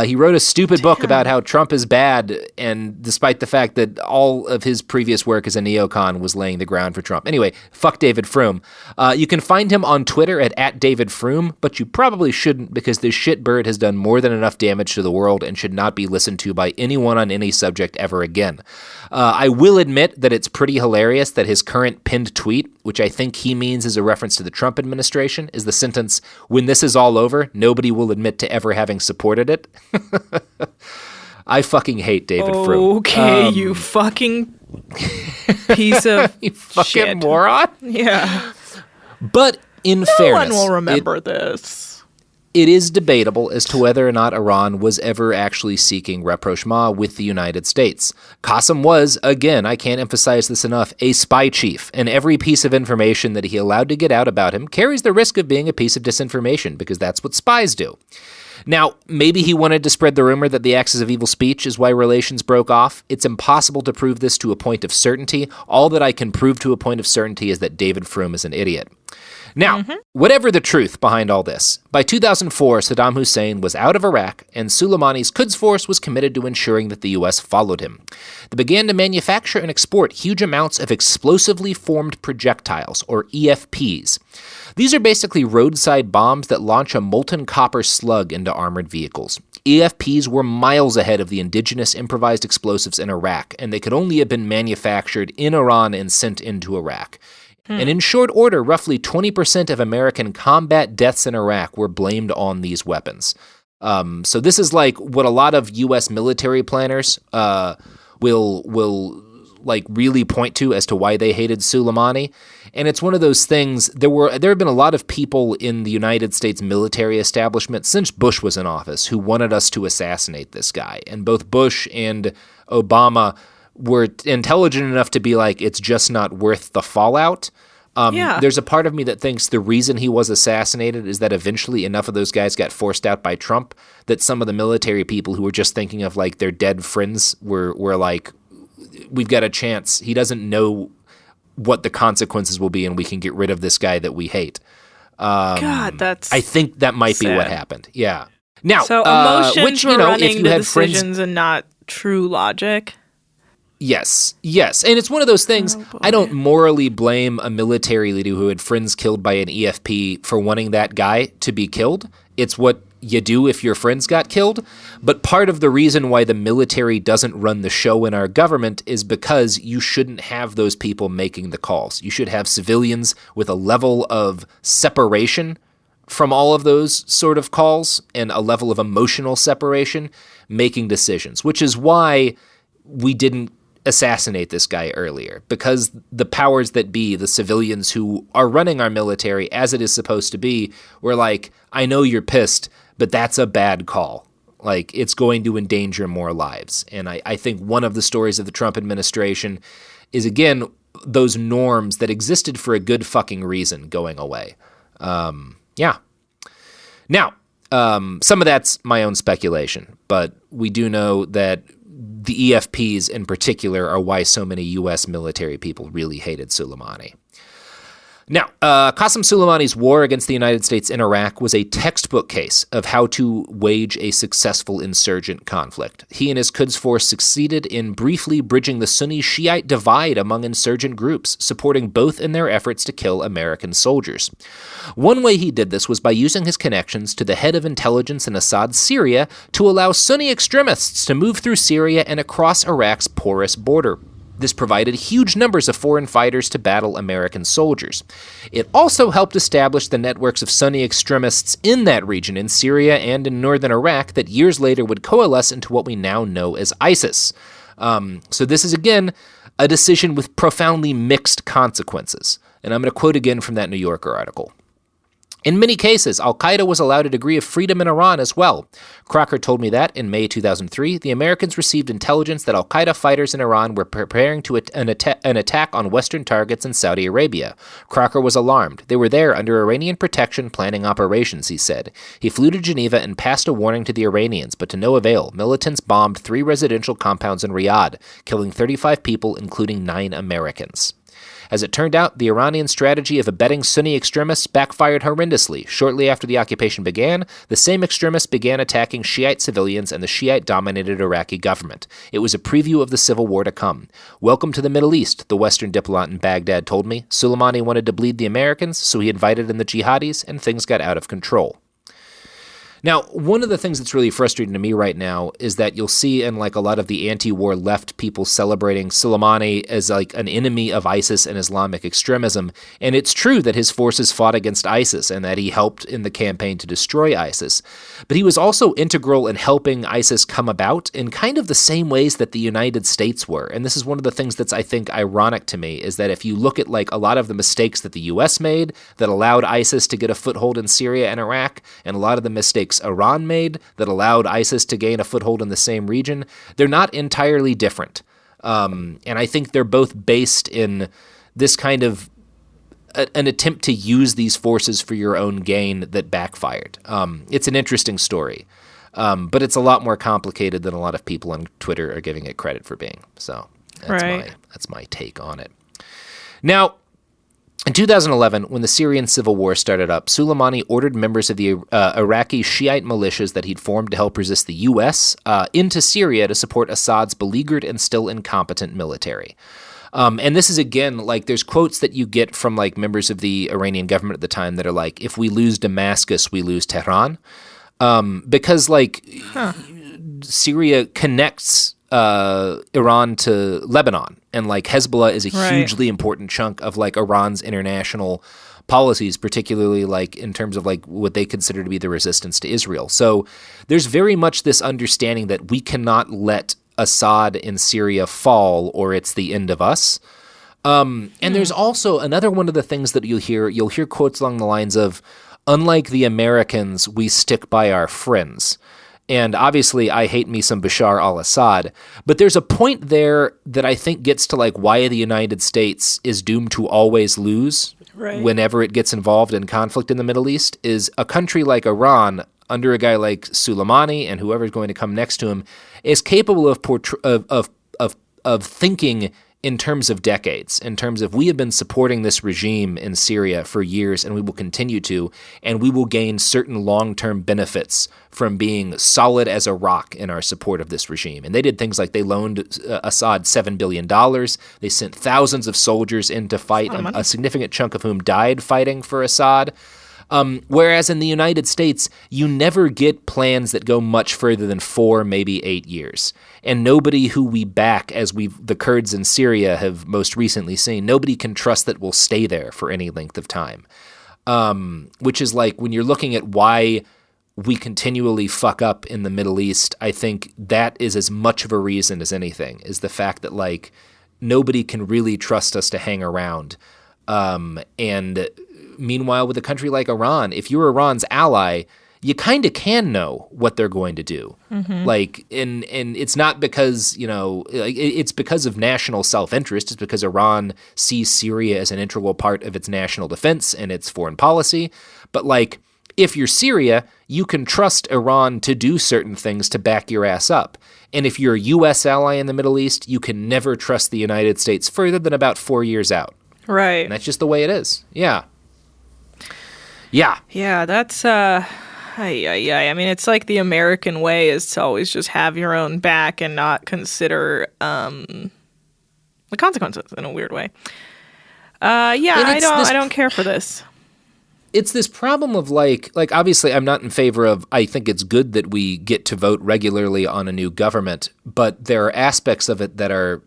He wrote a stupid book about how Trump is bad, and despite the fact that all of his previous work as a neocon was laying the ground for Trump. Anyway, fuck David Frum. You can find him on Twitter at David Frum, but you probably shouldn't because this shitbird has done more than enough damage to the world and should not be listened to by anyone on any subject ever again. I will admit that it's pretty hilarious that his current pinned tweet, which I think he means is a reference to the Trump administration, is the sentence, when this is all over, nobody will admit to ever having supported it. I fucking hate David Frum. Okay, you fucking piece of you fucking shit. Moron. Yeah. But in fairness, no one will remember this. It is debatable as to whether or not Iran was ever actually seeking rapprochement with the United States. Qassem was, again, I can't emphasize this enough, a spy chief, and every piece of information that he allowed to get out about him carries the risk of being a piece of disinformation, because that's what spies do. Now, maybe he wanted to spread the rumor that the axis of evil speech is why relations broke off. It's impossible to prove this to a point of certainty. All that I can prove to a point of certainty is that David Frum is an idiot. Now, whatever the truth behind all this, by 2004, Saddam Hussein was out of Iraq, and Soleimani's Quds Force was committed to ensuring that the U.S. followed him. They began to manufacture and export huge amounts of explosively formed projectiles, or EFPs. These are basically roadside bombs that launch a molten copper slug into armored vehicles. EFPs were miles ahead of the indigenous improvised explosives in Iraq, and they could only have been manufactured in Iran and sent into Iraq. And in short order, roughly 20% of American combat deaths in Iraq were blamed on these weapons. So this is like what a lot of U.S. military planners will like really point to as to why they hated Soleimani. And it's one of those things, there have been a lot of people in the United States military establishment since Bush was in office who wanted us to assassinate this guy. And both Bush and Obama were intelligent enough to be like, it's just not worth the fallout. There's a part of me that thinks the reason he was assassinated is that eventually enough of those guys got forced out by Trump that some of the military people who were just thinking of like their dead friends were like, we've got a chance. He doesn't know what the consequences will be and we can get rid of this guy that we hate. I think that might be what happened. Yeah. Now, so emotions were running if you the had decisions friends, and not true logic. Yes. And it's one of those things, I don't morally blame a military leader who had friends killed by an EFP for wanting that guy to be killed. It's what you do if your friends got killed. But part of the reason why the military doesn't run the show in our government is because you shouldn't have those people making the calls. You should have civilians with a level of separation from all of those sort of calls and a level of emotional separation making decisions, which is why we didn't assassinate this guy earlier, because the powers that be, the civilians who are running our military as it is supposed to be, were like, I know you're pissed, but that's a bad call. Like, it's going to endanger more lives. And I think one of the stories of the Trump administration is, again, those norms that existed for a good fucking reason going away. Yeah. Now, some of that's my own speculation, but we do know that the EFPs in particular are why so many U.S. military people really hated Soleimani. Now, Qassem Soleimani's war against the United States in Iraq was a textbook case of how to wage a successful insurgent conflict. He and his Quds Force succeeded in briefly bridging the Sunni-Shiite divide among insurgent groups, supporting both in their efforts to kill American soldiers. One way he did this was by using his connections to the head of intelligence in Assad's Syria to allow Sunni extremists to move through Syria and across Iraq's porous border. This provided huge numbers of foreign fighters to battle American soldiers. It also helped establish the networks of Sunni extremists in that region in Syria and in northern Iraq that years later would coalesce into what we now know as ISIS. So this is, again, a decision with profoundly mixed consequences. And I'm going to quote again from that New Yorker article. In many cases, al-Qaeda was allowed a degree of freedom in Iran as well. Crocker told me that, in May 2003, the Americans received intelligence that al-Qaeda fighters in Iran were preparing to an attack on Western targets in Saudi Arabia. Crocker was alarmed. They were there under Iranian protection planning operations, he said. He flew to Geneva and passed a warning to the Iranians, but to no avail. Militants bombed 3 residential compounds in Riyadh, killing 35 people, including 9 Americans. As it turned out, the Iranian strategy of abetting Sunni extremists backfired horrendously. Shortly after the occupation began, the same extremists began attacking Shiite civilians and the Shiite-dominated Iraqi government. It was a preview of the civil war to come. Welcome to the Middle East, the Western diplomat in Baghdad told me. Soleimani wanted to bleed the Americans, so he invited in the jihadis, and things got out of control. Now, one of the things that's really frustrating to me right now is that you'll see in like a lot of the anti-war left people celebrating Soleimani as like an enemy of ISIS and Islamic extremism. And it's true that his forces fought against ISIS and that he helped in the campaign to destroy ISIS. But he was also integral in helping ISIS come about in kind of the same ways that the United States were. And this is one of the things that's, I think, ironic to me, is that if you look at like a lot of the mistakes that the U.S. made that allowed ISIS to get a foothold in Syria and Iraq, and a lot of the mistakes Iran made that allowed ISIS to gain a foothold in the same region, they're not entirely different. And I think they're both based in this kind of an attempt to use these forces for your own gain that backfired. It's an interesting story, but it's a lot more complicated than a lot of people on Twitter are giving it credit for being. So that's my take on it. Now, in 2011, when the Syrian civil war started up, Soleimani ordered members of the Iraqi Shiite militias that he'd formed to help resist the U.S. Into Syria to support Assad's beleaguered and still incompetent military. And this is, again, like there's quotes that you get from like members of the Iranian government at the time that are like, if we lose Damascus, we lose Tehran. Because like Syria connects Iran to Lebanon, and like Hezbollah is a hugely important chunk of like Iran's international policies, particularly like in terms of like what they consider to be the resistance to Israel. So there's very much this understanding that we cannot let Assad in Syria fall or it's the end of us. And there's also another one of the things that you'll hear quotes along the lines of, unlike the Americans, we stick by our friends. And obviously, I hate me some Bashar al-Assad, but there's a point there that I think gets to like why the United States is doomed to always lose whenever it gets involved in conflict in the Middle East. Is a country like Iran, under a guy like Soleimani and whoever's going to come next to him, is capable of thinking in terms of decades, in terms of we have been supporting this regime in Syria for years and we will continue to, and we will gain certain long-term benefits from being solid as a rock in our support of this regime. And they did things like they loaned Assad $7 billion. They sent thousands of soldiers in to fight, a significant chunk of whom died fighting for Assad. Whereas in the United States, you never get plans that go much further than 4, maybe 8 years. And nobody who we back, as the Kurds in Syria have most recently seen, nobody can trust that will stay there for any length of time. Which is like, when you're looking at why we continually fuck up in the Middle East, I think that is as much of a reason as anything, is the fact that like nobody can really trust us to hang around. And meanwhile, with a country like Iran, if you're Iran's ally, you kind of can know what they're going to do. Like, and it's not because, it's because of national self-interest. It's because Iran sees Syria as an integral part of its national defense and its foreign policy. But like, if you're Syria, you can trust Iran to do certain things to back your ass up. And if you're a U.S. ally in the Middle East, you can never trust the United States further than about 4 years out. Right. And that's just the way it is. Yeah. Yeah. Yeah, that's I mean, it's like the American way is to always just have your own back and not consider the consequences in a weird way. I don't care for this. It's this problem of like obviously I'm not in favor of, I think it's good that we get to vote regularly on a new government, but there are aspects of it that are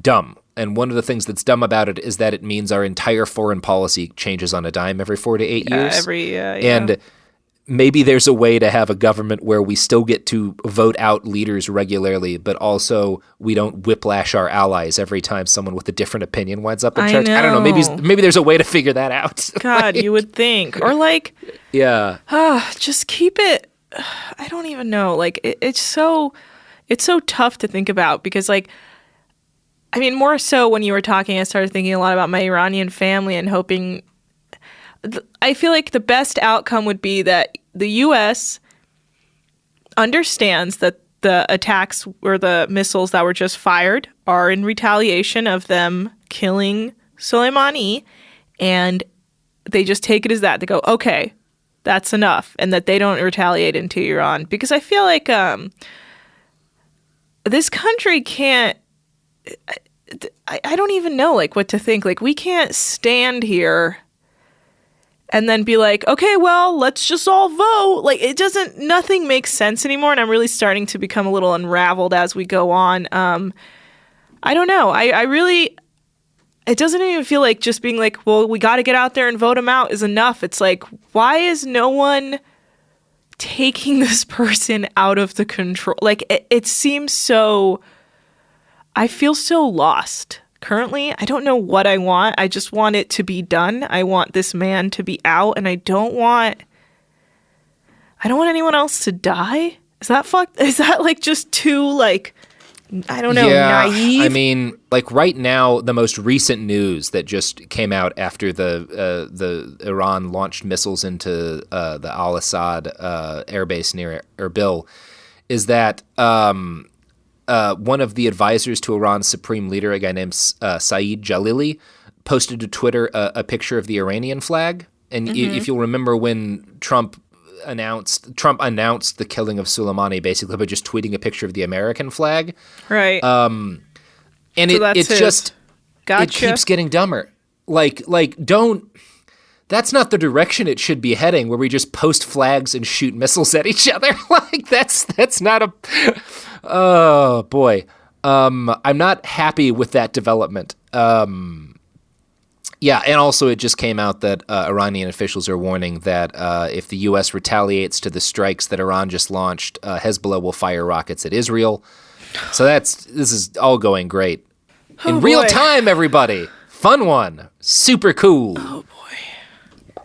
dumb. And one of the things that's dumb about it is that it means our entire foreign policy changes on a dime every 4 to 8 years. And maybe there's a way to have a government where we still get to vote out leaders regularly, but also we don't whiplash our allies every time someone with a different opinion winds up in charge. I don't know. Maybe there's a way to figure that out. God, you would think. Or like, just keep it. I don't even know. Like, it's so tough to think about because like, I mean, more so when you were talking, I started thinking a lot about my Iranian family and hoping. I feel like the best outcome would be that the U.S. understands that the attacks or the missiles that were just fired are in retaliation of them killing Soleimani, and they just take it as that. They go, okay, that's enough, and that they don't retaliate into Iran. Because I feel like this country can't. I don't even know like what to think. Like, we can't stand here and then be like, okay, well, let's just all vote. Like, nothing makes sense anymore. And I'm really starting to become a little unraveled as we go on. I don't know. I really, it doesn't even feel like just being like, well, we got to get out there and vote them out is enough. It's like, why is no one taking this person out of the control? Like, it seems so, I feel so lost. Currently, I don't know what I want. I just want it to be done. I want this man to be out, and I don't want anyone else to die. Is that fucked? Is that like just too like I don't know, naive. I mean, like right now, the most recent news that just came out after the Iran launched missiles into the Al-Assad airbase near Erbil is that one of the advisors to Iran's supreme leader, a guy named Saeed Jalili, posted to Twitter a picture of the Iranian flag. And if you'll remember when Trump announced the killing of Soleimani basically by just tweeting a picture of the American flag. Right. And so it just it keeps getting dumber. Like don't. That's not the direction it should be heading, where we just post flags and shoot missiles at each other. Like that's not a. Oh boy, I'm not happy with that development. Yeah, and also it just came out that Iranian officials are warning that if the U.S. retaliates to the strikes that Iran just launched, Hezbollah will fire rockets at Israel. So this is all going great. In real time, everybody. Fun one. Super cool. Oh, boy.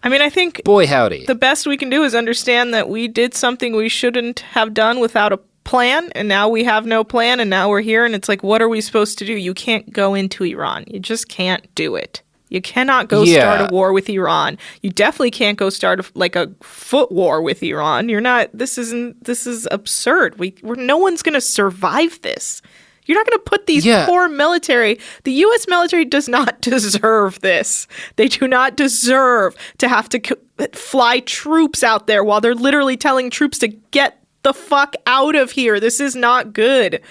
I mean, I think boy, howdy. The best we can do is understand that we did something we shouldn't have done without a plan, and now we have no plan, and now we're here, and it's like, what are we supposed to do? You can't go into Iran. You just can't do it. You cannot go start a war with Iran. You definitely can't go start a foot war with Iran. You're not. This is absurd. No one's going to survive this. You're not going to put these poor military. The U.S. military does not deserve this. They do not deserve to have to fly troops out there while they're literally telling troops to get the fuck out of here. This is not good.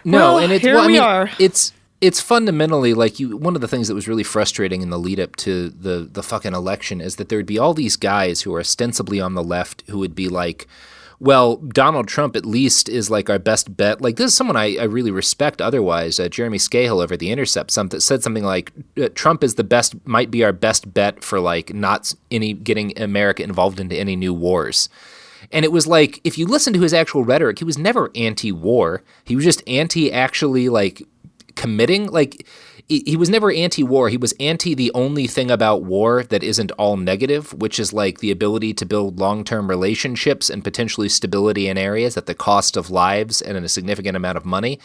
No, and we are. It's fundamentally like one of the things that was really frustrating in the lead up to the fucking election is that there would be all these guys who are ostensibly on the left who would be like, well, Donald Trump at least is like our best bet. Like this is someone I really respect otherwise. Jeremy Scahill over at The Intercept said something like Trump is might be our best bet for like not getting America involved into any new wars. And it was like, if you listen to his actual rhetoric, he was never anti-war. He was just anti-actually, like, committing. Like, he was never anti-war. He was anti the only thing about war that isn't all negative, which is, like, the ability to build long-term relationships and potentially stability in areas at the cost of lives and a significant amount of money,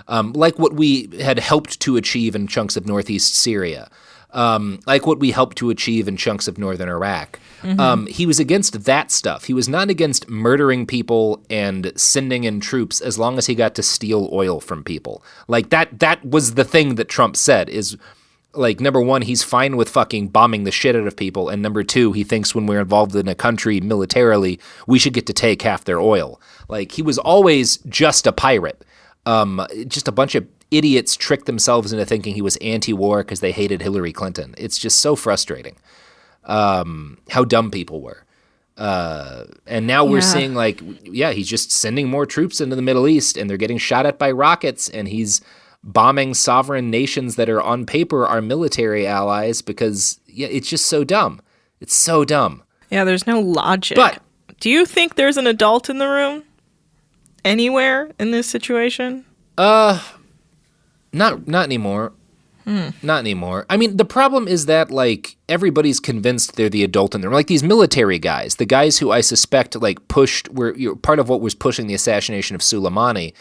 like what we had helped to achieve in chunks of northeast Syria. Like what we helped to achieve in chunks of northern Iraq. Mm-hmm. He was against that stuff. He was not against murdering people and sending in troops as long as he got to steal oil from people. Like that was the thing that Trump said is like, number one, he's fine with fucking bombing the shit out of people. And number two, he thinks when we're involved in a country militarily, we should get to take half their oil. Like he was always just a pirate. Just a bunch of idiots tricked themselves into thinking he was anti-war because they hated Hillary Clinton. It's just so frustrating how dumb people were. And now we're seeing like, he's just sending more troops into the Middle East and they're getting shot at by rockets and he's bombing sovereign nations that are on paper our military allies because it's just so dumb. It's so dumb. Yeah, there's no logic. But do you think there's an adult in the room anywhere in this situation? Not anymore. Not anymore. I mean, the problem is that, like, everybody's convinced they're the adult in the room. Like, these military guys, the guys who I suspect, like, were part of what was pushing the assassination of Soleimani,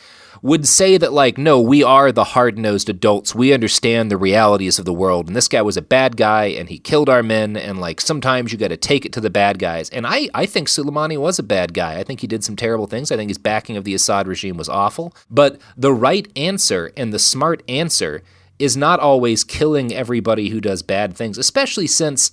would say that, like, no, we are the hard-nosed adults. We understand the realities of the world. And this guy was a bad guy, and he killed our men, and, like, sometimes you got to take it to the bad guys. And I think Soleimani was a bad guy. I think he did some terrible things. I think his backing of the Assad regime was awful. But the right answer and the smart answer is not always killing everybody who does bad things, especially since,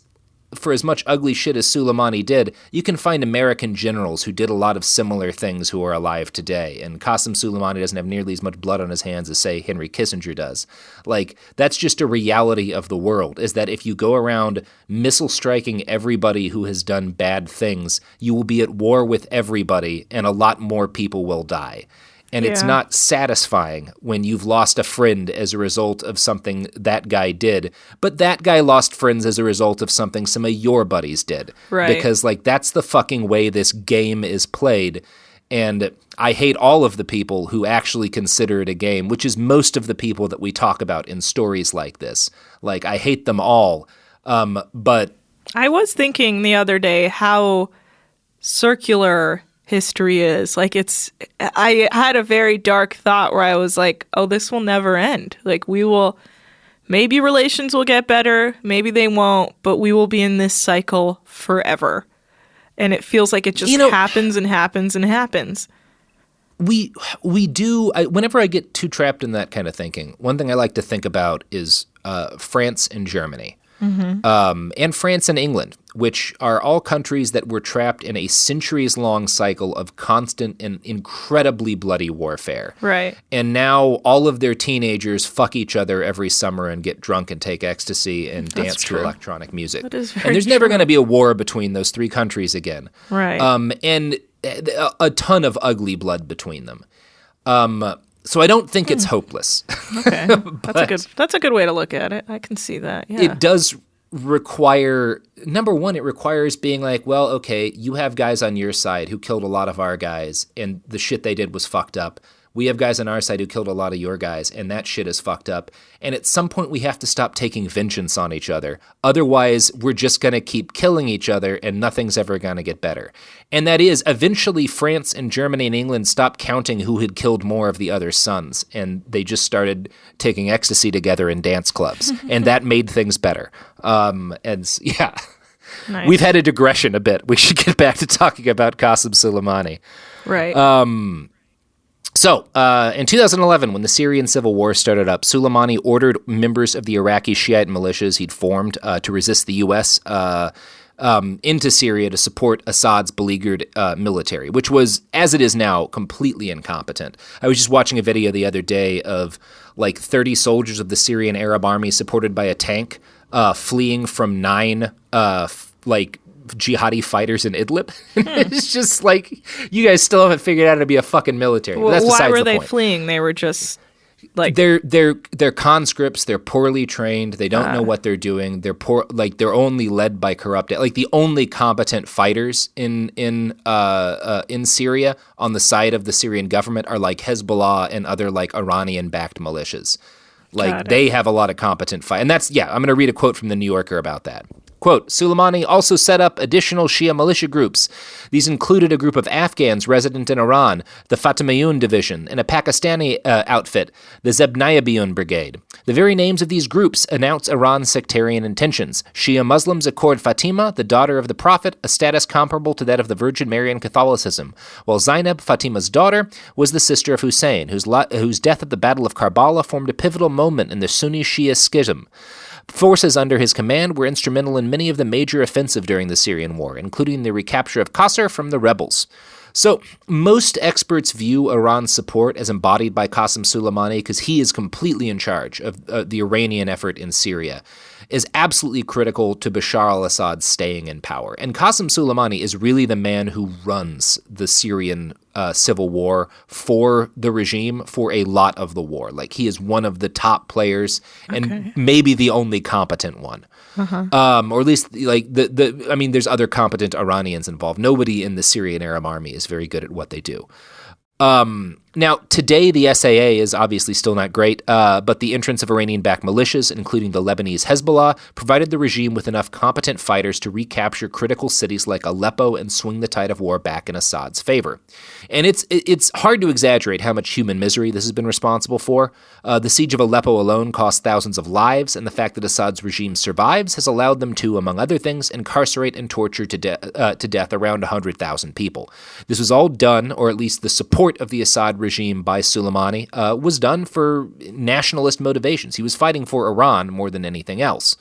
for as much ugly shit as Soleimani did, you can find American generals who did a lot of similar things who are alive today. And Qassem Soleimani doesn't have nearly as much blood on his hands as, say, Henry Kissinger does. Like, that's just a reality of the world, is that if you go around missile striking everybody who has done bad things, you will be at war with everybody, and a lot more people will die. And it's not satisfying when you've lost a friend as a result of something that guy did, but that guy lost friends as a result of something some of your buddies did. Right. Because, like, that's the fucking way this game is played. And I hate all of the people who actually consider it a game, which is most of the people that we talk about in stories like this. Like, I hate them all. But I was thinking the other day how circular history is. Like, I had a very dark thought where I was like, oh, this will never end. Like, maybe relations will get better, maybe they won't, but we will be in this cycle forever. And it feels like it just happens and happens and happens. We do. Whenever I get too trapped in that kind of thinking, one thing I like to think about is France and Germany. And France and England, which are all countries that were trapped in a centuries-long cycle of constant and incredibly bloody warfare. Right. And now all of their teenagers fuck each other every summer and get drunk and take ecstasy and dance to electronic music. That is very and there's never going to be a war between those three countries again. Right. And a ton of ugly blood between them. So I don't think it's hopeless. Okay. That's a good way to look at it. I can see that. Yeah. It does require, number one, it requires being like, well, okay, you have guys on your side who killed a lot of our guys and the shit they did was fucked up. We have guys on our side who killed a lot of your guys and that shit is fucked up. And at some point we have to stop taking vengeance on each other. Otherwise, we're just going to keep killing each other and nothing's ever going to get better. And that is, eventually France and Germany and England stopped counting who had killed more of the other's sons. And they just started taking ecstasy together in dance clubs. And that made things better. Nice. We've had a digression a bit. We should get back to talking about Qassem Soleimani. Right. So, in 2011, when the Syrian civil war started up, Soleimani ordered members of the Iraqi Shiite militias he'd formed to resist the U.S. Into Syria to support Assad's beleaguered military, which was, as it is now, completely incompetent. I was just watching a video the other day of like 30 soldiers of the Syrian Arab army supported by a tank fleeing from 9 jihadi fighters in Idlib. It's just like, you guys still haven't figured out how to be a fucking military. Well, that's why were the they point. fleeing? They were just like they're conscripts. They're poorly trained. They don't know what they're doing. They're poor. Like, they're only led by corrupt. Like, the only competent fighters in Syria on the side of the Syrian government are like Hezbollah and other like Iranian-backed militias. Like, they have a lot of competent fight. And that's, I'm going to read a quote from the New Yorker about that. Quote, Soleimani also set up additional Shia militia groups. These included a group of Afghans resident in Iran, the Fatimiyun Division, and a Pakistani outfit, the Zebnayabiyun Brigade. The very names of these groups announce Iran's sectarian intentions. Shia Muslims accord Fatima, the daughter of the Prophet, a status comparable to that of the Virgin Mary in Catholicism, while Zainab, Fatima's daughter, was the sister of Hussein, whose death at the Battle of Karbala formed a pivotal moment in the Sunni-Shia schism. Forces under his command were instrumental in many of the major offensive during the Syrian war, including the recapture of Qasr from the rebels. So, most experts view Iran's support as embodied by Qassem Soleimani because he is completely in charge of the Iranian effort in Syria, is absolutely critical to Bashar al-Assad staying in power. And Qassem Soleimani is really the man who runs the Syrian civil war for the regime for a lot of the war. Like, he is one of the top players and maybe the only competent one. Or at least, like, there's other competent Iranians involved. Nobody in the Syrian Arab army is very good at what they do. Now, today, the SAA is obviously still not great, but the entrance of Iranian-backed militias, including the Lebanese Hezbollah, provided the regime with enough competent fighters to recapture critical cities like Aleppo and swing the tide of war back in Assad's favor. And it's hard to exaggerate how much human misery this has been responsible for. The siege of Aleppo alone cost thousands of lives, and the fact that Assad's regime survives has allowed them to, among other things, incarcerate and torture to death around 100,000 people. This was all done, or at least the support of the Assad regime by Soleimani was done for nationalist motivations. He was fighting for Iran more than anything else.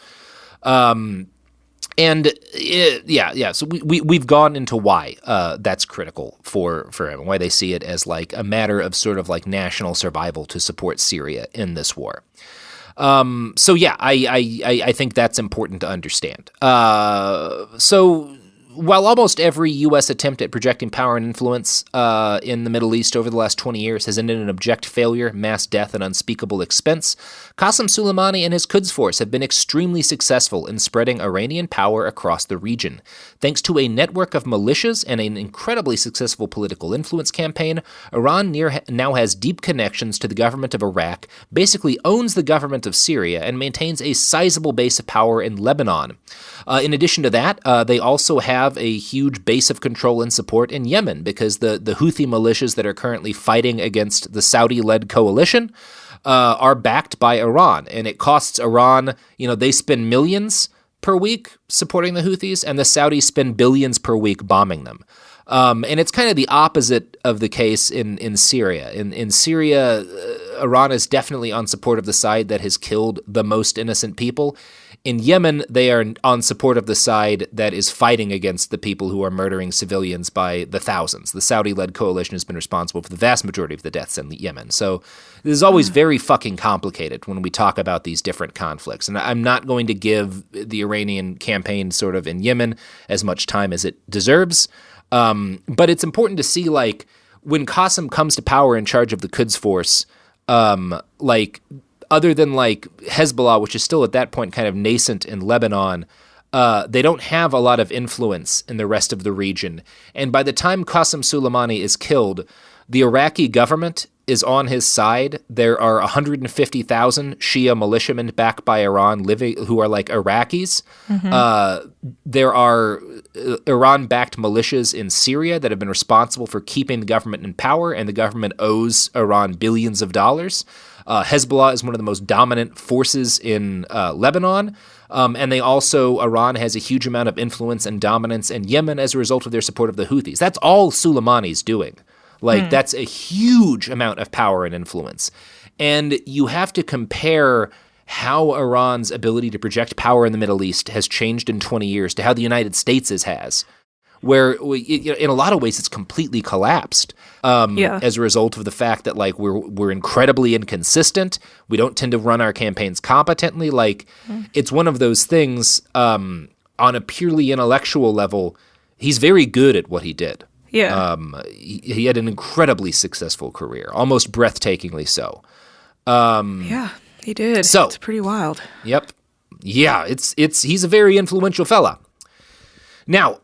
So we've gone into why that's critical for him, why they see it as like a matter of sort of like national survival to support Syria in this war. I think that's important to understand. While almost every U.S. attempt at projecting power and influence in the Middle East over the last 20 years has ended in abject failure, mass death, and unspeakable expense, Qassem Soleimani and his Quds Force have been extremely successful in spreading Iranian power across the region. Thanks to a network of militias and an incredibly successful political influence campaign, Iran now has deep connections to the government of Iraq, basically owns the government of Syria, and maintains a sizable base of power in Lebanon. In addition to that, they also have have a huge base of control and support in Yemen, because the Houthi militias that are currently fighting against the Saudi-led coalition are backed by Iran. And it costs Iran, they spend millions per week supporting the Houthis, and the Saudis spend billions per week bombing them. And it's kind of the opposite of the case in Syria. In Syria, Iran is definitely on support of the side that has killed the most innocent people. In Yemen, they are on support of the side that is fighting against the people who are murdering civilians by the thousands. The Saudi-led coalition has been responsible for the vast majority of the deaths in Yemen. So this is always very fucking complicated when we talk about these different conflicts. And I'm not going to give the Iranian campaign sort of in Yemen as much time as it deserves. But it's important to see, like, when Qassem comes to power in charge of the Quds Force, other than like Hezbollah, which is still at that point kind of nascent in Lebanon, they don't have a lot of influence in the rest of the region. And by the time Qassem Soleimani is killed, the Iraqi government is on his side. There are 150,000 Shia militiamen backed by Iran who are like Iraqis. There are Iran-backed militias in Syria that have been responsible for keeping the government in power, and the government owes Iran billions of dollars. Hezbollah is one of the most dominant forces in Lebanon. And Iran has a huge amount of influence and dominance in Yemen as a result of their support of the Houthis. That's all Soleimani's doing. That's a huge amount of power and influence. And you have to compare how Iran's ability to project power in the Middle East has changed in 20 years to how the United States' has, where in a lot of ways it's completely collapsed as a result of the fact that we're incredibly inconsistent. We don't tend to run our campaigns competently. It's one of those things on a purely intellectual level. He's very good at what he did. Yeah. He had an incredibly successful career, almost breathtakingly so. Yeah, he did. So it's pretty wild. Yep. Yeah, he's a very influential fella. Now,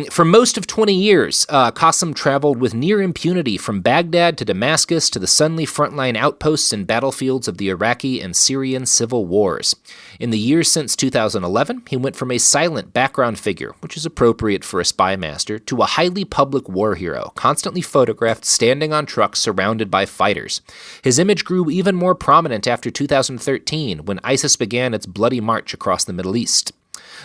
for most of 20 years, Qassem traveled with near impunity from Baghdad to Damascus to the Sunni frontline outposts and battlefields of the Iraqi and Syrian civil wars. In the years since 2011, he went from a silent background figure, which is appropriate for a spy master, to a highly public war hero, constantly photographed standing on trucks surrounded by fighters. His image grew even more prominent after 2013, when ISIS began its bloody march across the Middle East.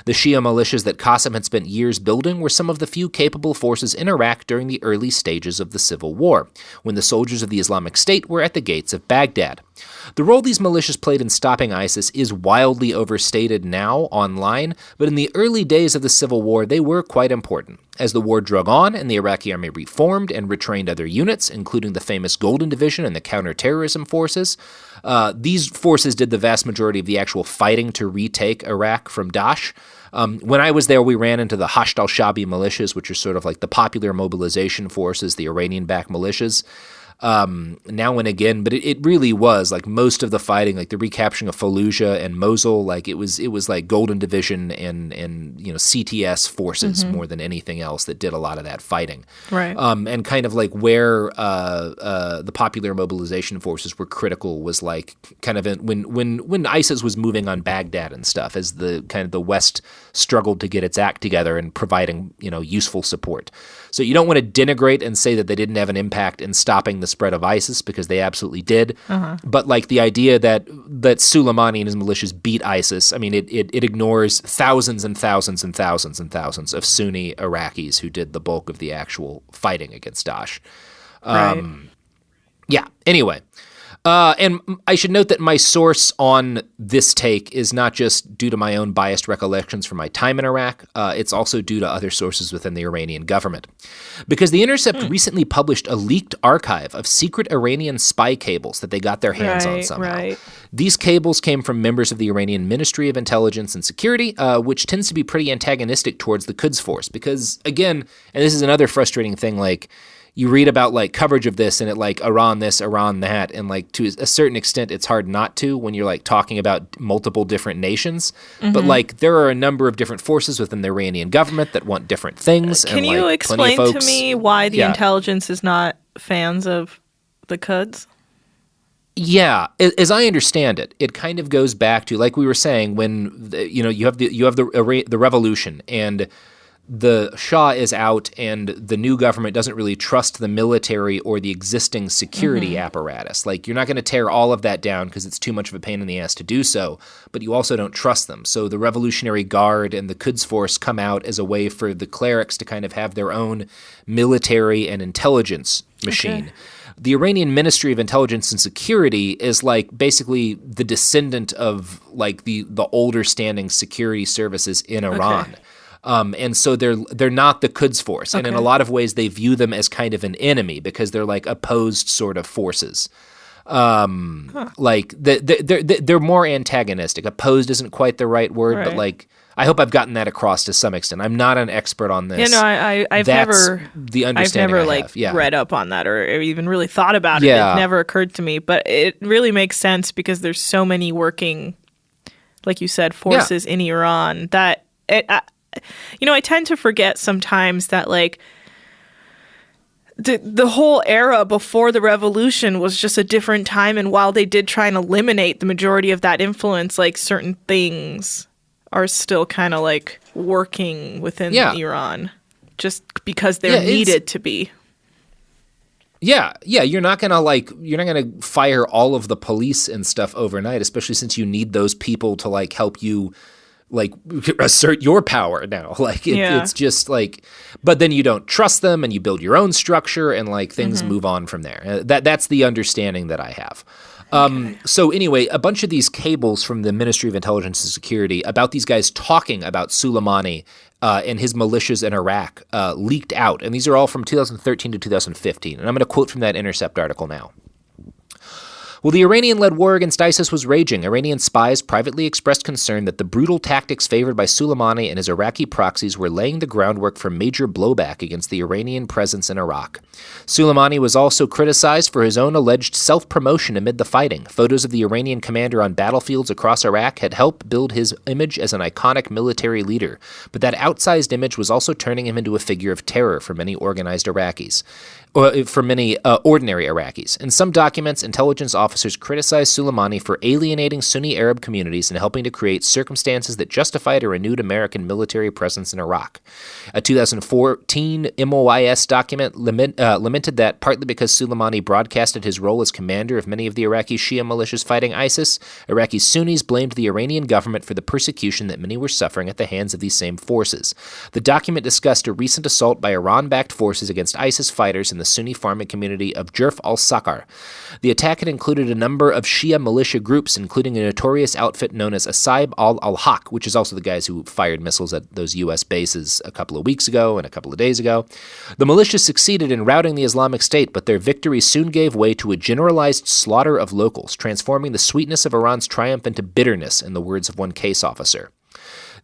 The Shia militias that Qassem had spent years building were some of the few capable forces in Iraq during the early stages of the civil war, when the soldiers of the Islamic State were at the gates of Baghdad. The role these militias played in stopping ISIS is wildly overstated now online, but in the early days of the civil war, they were quite important. As the war drug on and the Iraqi army reformed and retrained other units, including the famous Golden Division and the counterterrorism forces, these forces did the vast majority of the actual fighting to retake Iraq from Daesh. When I was there, we ran into the Hasht al-Shabi militias, which are sort of like the popular mobilization forces, the Iranian-backed militias. Now and again, but it really was like most of the fighting, like the recapturing of Fallujah and Mosul, like it was like Golden Division and CTS forces more than anything else that did a lot of that fighting. Right. And kind of like where the popular mobilization forces were critical was like kind of when ISIS was moving on Baghdad and stuff, as the kind of the West struggled to get its act together and providing useful support. So you don't want to denigrate and say that they didn't have an impact in stopping the spread of ISIS, because they absolutely did. But like the idea that Soleimani and his militias beat ISIS, I mean, it ignores thousands and thousands and thousands and thousands of Sunni Iraqis who did the bulk of the actual fighting against Daesh. Right. Yeah, anyway. And I should note that my source on this take is not just due to my own biased recollections from my time in Iraq. It's also due to other sources within the Iranian government. Because The Intercept recently published a leaked archive of secret Iranian spy cables that they got their hands on somehow. Right. These cables came from members of the Iranian Ministry of Intelligence and Security, which tends to be pretty antagonistic towards the Quds Force. Because, again, and this is another frustrating thing, like, you read about like coverage of this and it like Iran this, Iran that, and like to a certain extent it's hard not to when you're like talking about multiple different nations. But like there are a number of different forces within the Iranian government that want different things. Can and, you like, explain to me why the intelligence is not fans of the Quds? Yeah, as I understand it, it kind of goes back to, like we were saying, when you have the revolution, and the Shah is out and the new government doesn't really trust the military or the existing security apparatus. Like, you're not going to tear all of that down because it's too much of a pain in the ass to do so, but you also don't trust them. So the Revolutionary Guard and the Quds Force come out as a way for the clerics to kind of have their own military and intelligence machine. Okay. The Iranian Ministry of Intelligence and Security is like basically the descendant of like the older standing security services in Iran. And so they're not the Quds Force. And in a lot of ways, they view them as kind of an enemy because they're like opposed sort of forces. Like they're more antagonistic. Opposed isn't quite the right word, but like I hope I've gotten that across to some extent. I'm not an expert on this. Yeah, no, I've never read up on that or even really thought about it. It never occurred to me, but it really makes sense because there's so many working, like you said, forces in Iran that I tend to forget sometimes that like the whole era before the revolution was just a different time, and while they did try and eliminate the majority of that influence, like certain things are still kind of like working within Iran just because they're needed to be. Yeah, you're not gonna fire all of the police and stuff overnight, especially since you need those people to like help you like assert your power now. Like it's just like, but then you don't trust them and you build your own structure and like things move on from there. That's the understanding that I have. So anyway, a bunch of these cables from the Ministry of Intelligence and Security about these guys talking about Soleimani and his militias in Iraq leaked out. And these are all from 2013 to 2015. And I'm going to quote from that Intercept article now. While the Iranian-led war against ISIS was raging, Iranian spies privately expressed concern that the brutal tactics favored by Soleimani and his Iraqi proxies were laying the groundwork for major blowback against the Iranian presence in Iraq. Soleimani was also criticized for his own alleged self-promotion amid the fighting. Photos of the Iranian commander on battlefields across Iraq had helped build his image as an iconic military leader, but that outsized image was also turning him into a figure of terror for many organized Iraqis. For many ordinary Iraqis. In some documents, intelligence officers criticized Soleimani for alienating Sunni Arab communities and helping to create circumstances that justified a renewed American military presence in Iraq. A 2014 MOIS document lamented that partly because Soleimani broadcasted his role as commander of many of the Iraqi Shia militias fighting ISIS, Iraqi Sunnis blamed the Iranian government for the persecution that many were suffering at the hands of these same forces. The document discussed a recent assault by Iran-backed forces against ISIS fighters in the Sunni farming community of Jerf al-Sakar. The attack had included a number of Shia militia groups, including a notorious outfit known as Asaib al-Haq, which is also the guys who fired missiles at those U.S. bases a couple of weeks ago and a couple of days ago. The militia succeeded in routing the Islamic State, but their victory soon gave way to a generalized slaughter of locals, transforming the sweetness of Iran's triumph into bitterness, in the words of one case officer.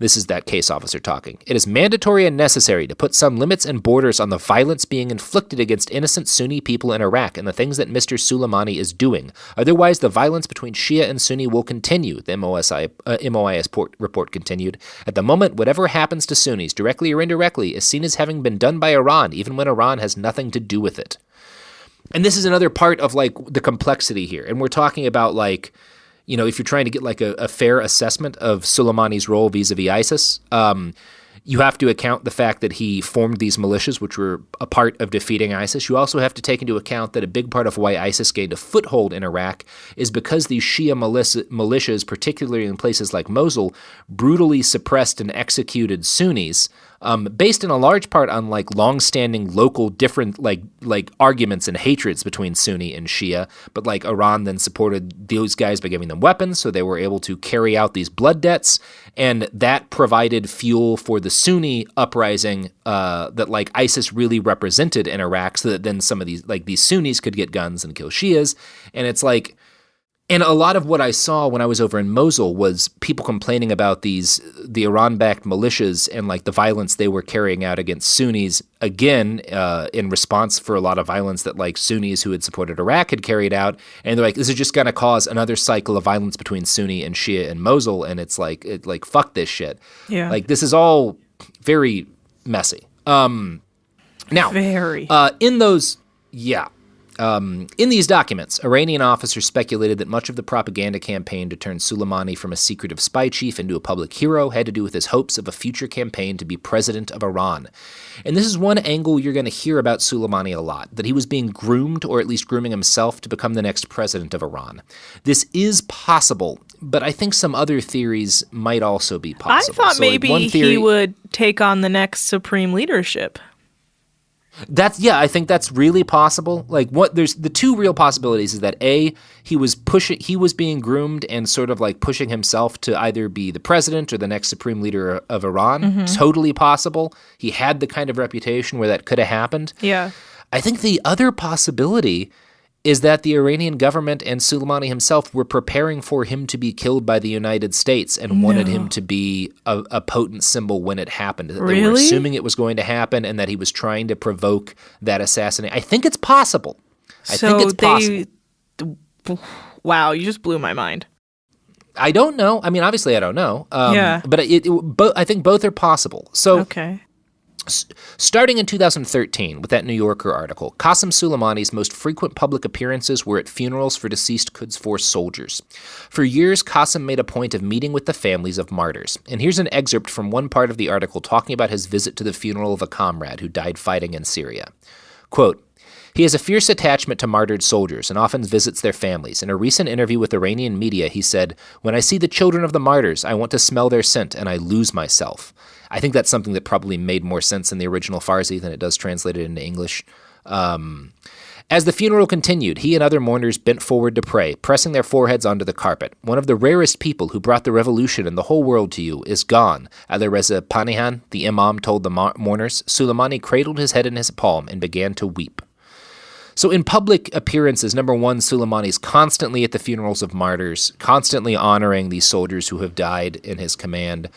This is that case officer talking. It is mandatory and necessary to put some limits and borders on the violence being inflicted against innocent Sunni people in Iraq and the things that Mr. Soleimani is doing. Otherwise, the violence between Shia and Sunni will continue, the MOIS report continued. At the moment, whatever happens to Sunnis, directly or indirectly, is seen as having been done by Iran, even when Iran has nothing to do with it. And this is another part of, like, the complexity here. And we're talking about, like, you know, if you're trying to get like a fair assessment of Soleimani's role vis-a-vis ISIS, you have to account the fact that he formed these militias, which were a part of defeating ISIS. You also have to take into account that a big part of why ISIS gained a foothold in Iraq is because these Shia militias, particularly in places like Mosul, brutally suppressed and executed Sunnis, based in a large part on like long-standing local different like arguments and hatreds between Sunni and Shia. But like Iran then supported those guys by giving them weapons, so they were able to carry out these blood debts, and that provided fuel for the Sunni uprising that like ISIS really represented in Iraq, so that then some of these Sunnis could get guns and kill Shias. And it's like, and a lot of what I saw when I was over in Mosul was people complaining about the Iran-backed militias and like the violence they were carrying out against Sunnis, again, in response for a lot of violence that like Sunnis who had supported Iraq had carried out. And they're like, this is just going to cause another cycle of violence between Sunni and Shia in Mosul. And it's like, fuck this shit. Yeah. Like, this is all very messy. Now, very. In those, yeah. In these documents, Iranian officers speculated that much of the propaganda campaign to turn Soleimani from a secretive spy chief into a public hero had to do with his hopes of a future campaign to be president of Iran. And this is one angle you're going to hear about Soleimani a lot, that he was being groomed, or at least grooming himself, to become the next president of Iran. This is possible, but I think some other theories might also be possible. I thought maybe he would take on the next supreme leadership. I think that's really possible. There's the two real possibilities is that A, he was being groomed and sort of like pushing himself to either be the president or the next supreme leader of Iran. Mm-hmm. Totally possible. He had the kind of reputation where that could have happened. Yeah. I think the other possibility is that the Iranian government and Soleimani himself were preparing for him to be killed by the United States and wanted him to be a potent symbol when it happened. That really? They were assuming it was going to happen and that he was trying to provoke that assassination. I think it's possible. I think it's possible. Wow, you just blew my mind. I don't know. I mean, obviously I don't know. Yeah. But I think both are possible. So okay. Starting in 2013 with that New Yorker article, Qassem Soleimani's most frequent public appearances were at funerals for deceased Quds Force soldiers. For years, Qassem made a point of meeting with the families of martyrs. And here's an excerpt from one part of the article talking about his visit to the funeral of a comrade who died fighting in Syria. Quote, "He has a fierce attachment to martyred soldiers and often visits their families. In a recent interview with Iranian media, he said, 'When I see the children of the martyrs, I want to smell their scent and I lose myself.' I think that's something that probably made more sense in the original Farsi than it does translated into English. As the funeral continued, he and other mourners bent forward to pray, pressing their foreheads onto the carpet. 'One of the rarest people who brought the revolution in the whole world to you is gone,' Alireza Panihan, the imam, told the mourners. Soleimani cradled his head in his palm and began to weep." So in public appearances, number one, Soleimani's constantly at the funerals of martyrs, constantly honoring these soldiers who have died in his command.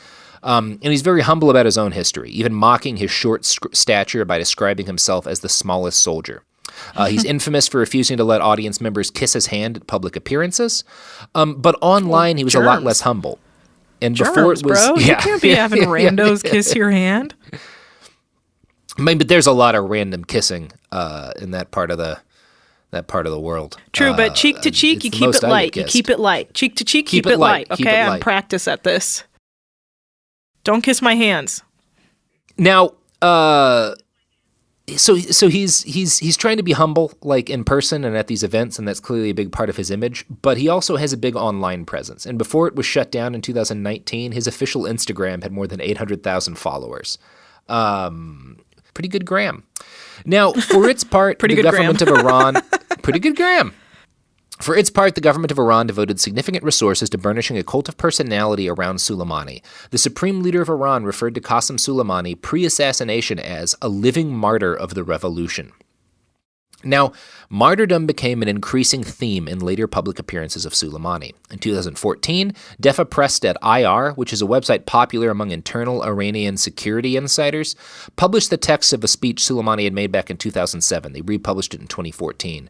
And he's very humble about his own history, even mocking his short stature by describing himself as the smallest soldier. He's infamous for refusing to let audience members kiss his hand at public appearances. But online, he was a lot less humble. And before it was, bro. You can't be having randos kiss your hand. I mean, but there's a lot of random kissing in that part of the world. True, but cheek to cheek, you keep it light. You keep it light. Cheek to cheek, keep it light. Okay, I'm practice at this. Don't kiss my hands. Now, so he's trying to be humble, like in person and at these events, and that's clearly a big part of his image. But he also has a big online presence. And before it was shut down in 2019, his official Instagram had more than 800,000 followers. Pretty good gram. Now, for its part, the government of Iran, pretty good gram. For its part, the government of Iran devoted significant resources to burnishing a cult of personality around Soleimani. The supreme leader of Iran referred to Qassem Soleimani pre-assassination as a living martyr of the revolution. Now, martyrdom became an increasing theme in later public appearances of Soleimani. In 2014, Defa Press.ir, which is a website popular among internal Iranian security insiders, published the text of a speech Soleimani had made back in 2007. They republished it in 2014,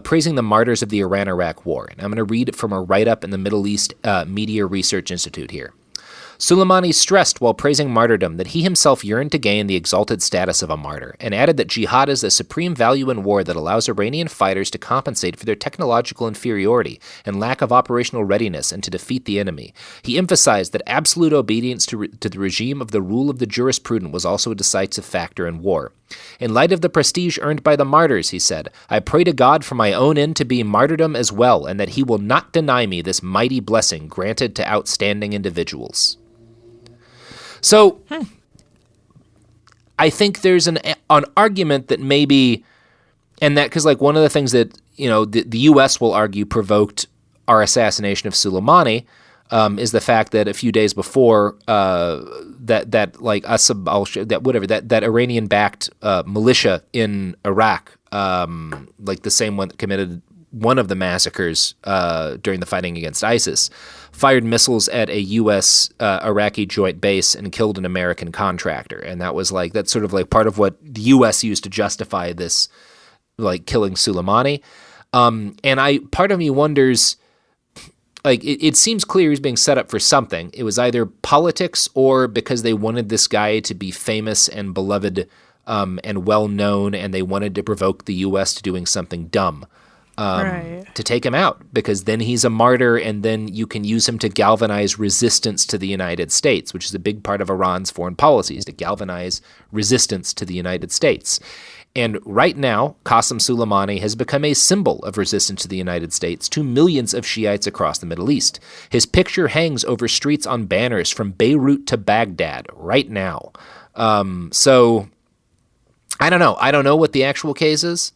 praising the martyrs of the Iran-Iraq War. And I'm going to read it from a write-up in the Middle East Media Research Institute here. Soleimani stressed while praising martyrdom that he himself yearned to gain the exalted status of a martyr, and added that jihad is the supreme value in war that allows Iranian fighters to compensate for their technological inferiority and lack of operational readiness and to defeat the enemy. He emphasized that absolute obedience to the regime of the rule of the jurisprudent was also a decisive factor in war. In light of the prestige earned by the martyrs, he said, I pray to God for my own end to be martyrdom as well, and that he will not deny me this mighty blessing granted to outstanding individuals. So, I think there's an argument that maybe, and that because like one of the things that the U.S. will argue provoked our assassination of Soleimani is the fact that a few days before that Iranian-backed militia in Iraq, like the same one that committed one of the massacres during the fighting against ISIS, fired missiles at a U.S.-Iraqi joint base and killed an American contractor. And that's sort of like part of what the U.S. used to justify this, like, killing Soleimani. And part of me wonders, like, it seems clear he's being set up for something. It was either politics or because they wanted this guy to be famous and beloved and well known, and they wanted to provoke the U.S. to doing something dumb. To take him out, because then he's a martyr, and then you can use him to galvanize resistance to the United States, which is a big part of Iran's foreign policy, is to galvanize resistance to the United States. And right now, Qassem Soleimani has become a symbol of resistance to the United States to millions of Shiites across the Middle East. His picture hangs over streets on banners from Beirut to Baghdad right now. So I don't know. I don't know what the actual case is.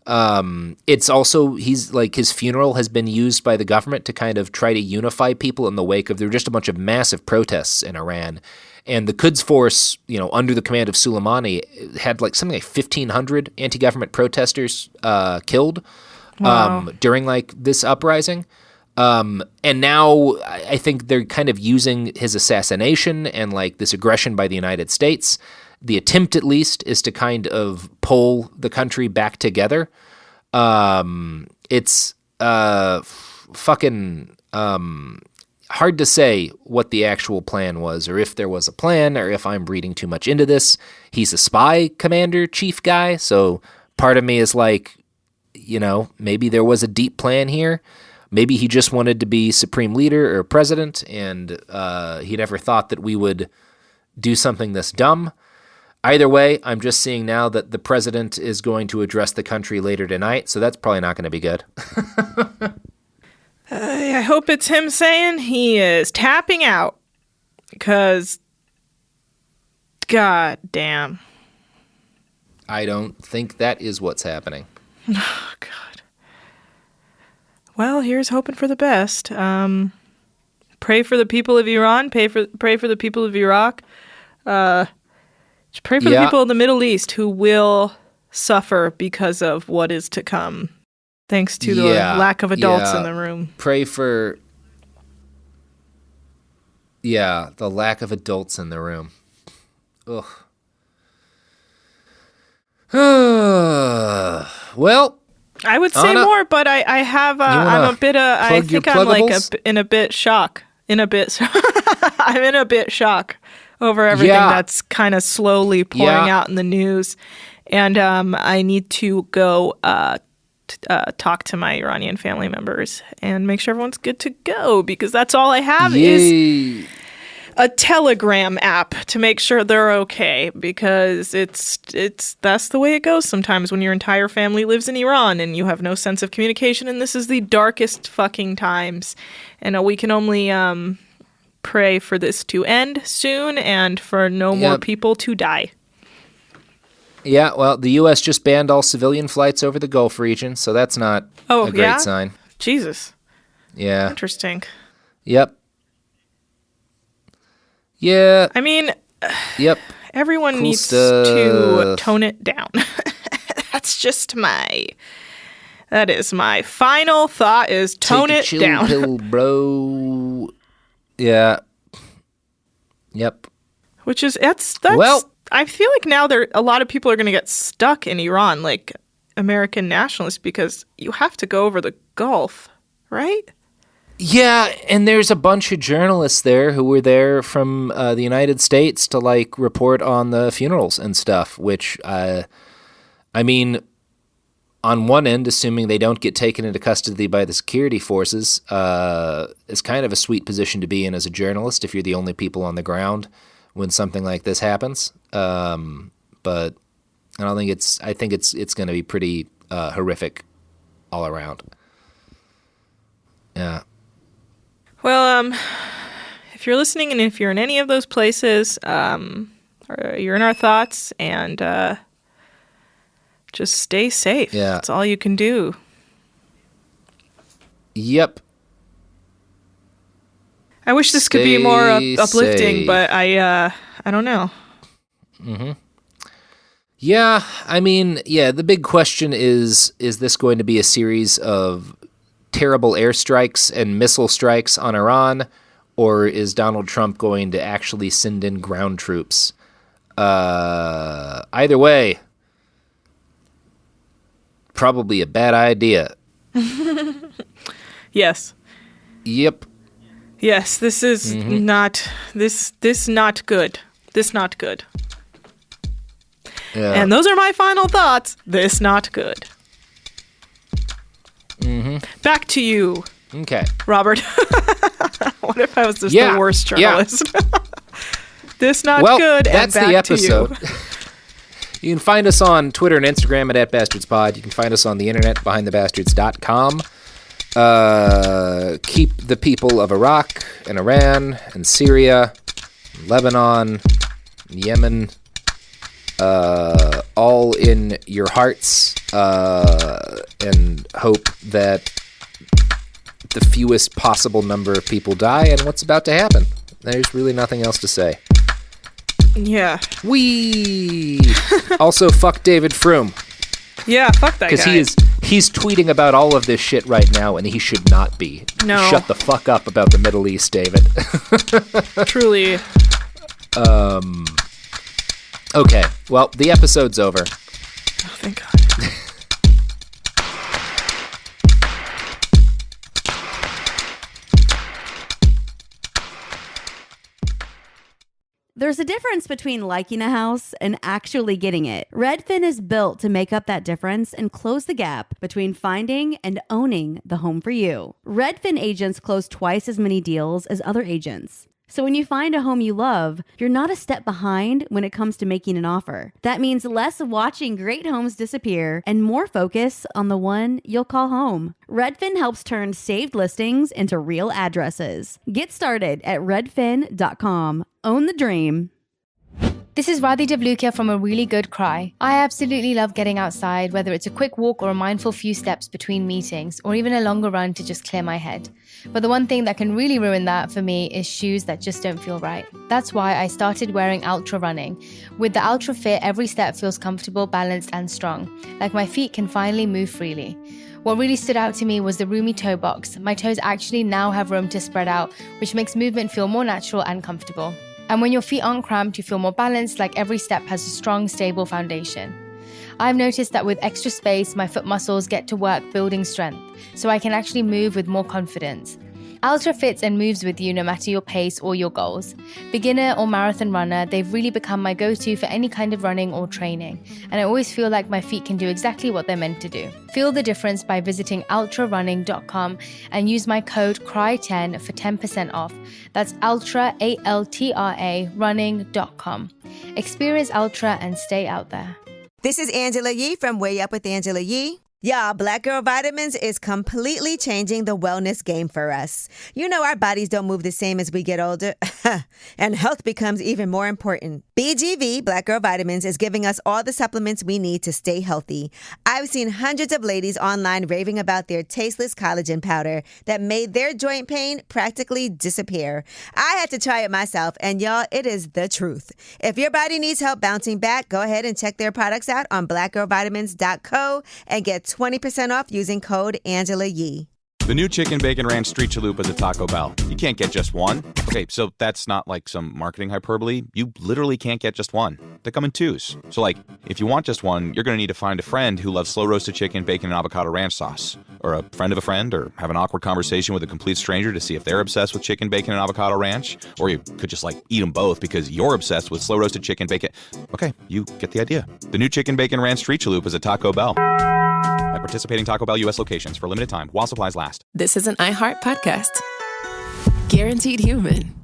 It's also, he's like, his funeral has been used by the government to kind of try to unify people in the wake of, there were just a bunch of massive protests in Iran. And the Quds Force, under the command of Soleimani, had like something like 1,500 anti-government protesters killed during like this uprising. And now I think they're kind of using his assassination and like this aggression by the United States. The attempt, at least, is to kind of pull the country back together. It's fucking hard to say what the actual plan was, or if there was a plan, or if I'm reading too much into this. He's a spy commander, chief guy, so part of me is like, maybe there was a deep plan here. Maybe he just wanted to be supreme leader or president, and he never thought that we would do something this dumb. Either way, I'm just seeing now that the president is going to address the country later tonight, so that's probably not going to be good. I hope it's him saying he is tapping out, because god damn. I don't think that is what's happening. Oh, God. Well, here's hoping for the best. Pray for the people of Iran. Pray for the people of Iraq. Just pray for the people in the Middle East who will suffer because of what is to come, thanks to the lack of adults in the room. Pray for, the lack of adults in the room. Ugh. Well, I would say Anna, more, but I have I'm a bit I think I'm like I'm in a bit shock over everything that's kind of slowly pouring out in the news, and I need to go talk to my Iranian family members and make sure everyone's good to go, because that's all I have is a Telegram app to make sure they're okay, because it's that's the way it goes sometimes when your entire family lives in Iran and you have no sense of communication, and this is the darkest fucking times, and we can only pray for this to end soon and for no more people to die. Yeah, well, the U.S. just banned all civilian flights over the Gulf region, so that's not a great sign. Jesus. Yeah. Interesting. Yep. Yeah. I mean, everyone cool needs stuff. to tone it down. That is my final thought, is tone Take a it chill down. Pill, bro. Yeah. Yep. Which is, that's well, I feel like now a lot of people are going to get stuck in Iran, like American nationalists, because you have to go over the Gulf, right? Yeah, and there's a bunch of journalists there who were there from the United States to like report on the funerals and stuff, which, I mean, on one end, assuming they don't get taken into custody by the security forces, is kind of a sweet position to be in as a journalist if you're the only people on the ground when something like this happens. But I don't think I think it's going to be pretty horrific all around. Yeah. Well, if you're listening and if you're in any of those places, you're in our thoughts, and just stay safe. Yeah. That's all you can do. Yep. I wish this could be more uplifting, but I don't know. Mm-hmm. Yeah, I mean, the big question is this going to be a series of terrible airstrikes and missile strikes on Iran, or is Donald Trump going to actually send in ground troops? Either way, probably a bad idea. Yes. Yep. Yes, this is not this not good. This not good. Yeah. And those are my final thoughts. This not good. Back to you. Okay. Robert. What if I was just the worst journalist? Yeah. This not good. That's and back the episode. You can find us on Twitter and Instagram at @BastardsPod. You can find us on the internet, behindthebastards.com. Keep the people of Iraq and Iran and Syria, and Lebanon, and Yemen, all in your hearts, and hope that the fewest possible number of people die and what's about to happen. There's really nothing else to say. Yeah. We also fuck David Froome. Yeah, fuck that guy. Because he's tweeting about all of this shit right now, and he should not be. No. Shut the fuck up about the Middle East, David. Truly. Okay, well, the episode's over. Oh, thank God. There's a difference between liking a house and actually getting it. Redfin is built to make up that difference and close the gap between finding and owning the home for you. Redfin agents close twice as many deals as other agents. So when you find a home you love, you're not a step behind when it comes to making an offer. That means less watching great homes disappear and more focus on the one you'll call home. Redfin helps turn saved listings into real addresses. Get started at redfin.com. Own the dream. This is Radhi Devlukia from A Really Good Cry. I absolutely love getting outside, whether it's a quick walk or a mindful few steps between meetings, or even a longer run to just clear my head. But the one thing that can really ruin that for me is shoes that just don't feel right. That's why I started wearing Ultra running. With the Ultra Fit, every step feels comfortable, balanced, and strong, like my feet can finally move freely. What really stood out to me was the roomy toe box. My toes actually now have room to spread out, which makes movement feel more natural and comfortable. And when your feet aren't cramped, you feel more balanced, like every step has a strong, stable foundation. I've noticed that with extra space, my foot muscles get to work building strength, so I can actually move with more confidence. Ultra fits and moves with you no matter your pace or your goals. Beginner or marathon runner, they've really become my go-to for any kind of running or training, and I always feel like my feet can do exactly what they're meant to do. Feel the difference by visiting ultrarunning.com and use my code CRY10 for 10% off. That's ultra, ALTRA, running.com. Experience Ultra and stay out there. This is Angela Yee from Way Up with Angela Yee. Y'all, Black Girl Vitamins is completely changing the wellness game for us. You know our bodies don't move the same as we get older, and health becomes even more important. BGV, Black Girl Vitamins, is giving us all the supplements we need to stay healthy. I've seen hundreds of ladies online raving about their tasteless collagen powder that made their joint pain practically disappear. I had to try it myself, and y'all, it is the truth. If your body needs help bouncing back, go ahead and check their products out on blackgirlvitamins.co and get 20% off using code Angela Yee. The new Chicken Bacon Ranch Street Chalupas at Taco Bell. You can't get just one. Okay, so that's not like some marketing hyperbole. You literally can't get just one. They come in twos. So like, if you want just one, you're going to need to find a friend who loves slow roasted chicken, bacon, and avocado ranch sauce. Or a friend of a friend, or have an awkward conversation with a complete stranger to see if they're obsessed with chicken, bacon, and avocado ranch. Or you could just like eat them both because you're obsessed with slow roasted chicken, bacon. Okay, you get the idea. The new Chicken Bacon Ranch Street Chalupas at Taco Bell. At participating Taco Bell U.S. locations for a limited time while supplies last. This is an iHeart podcast. Guaranteed human.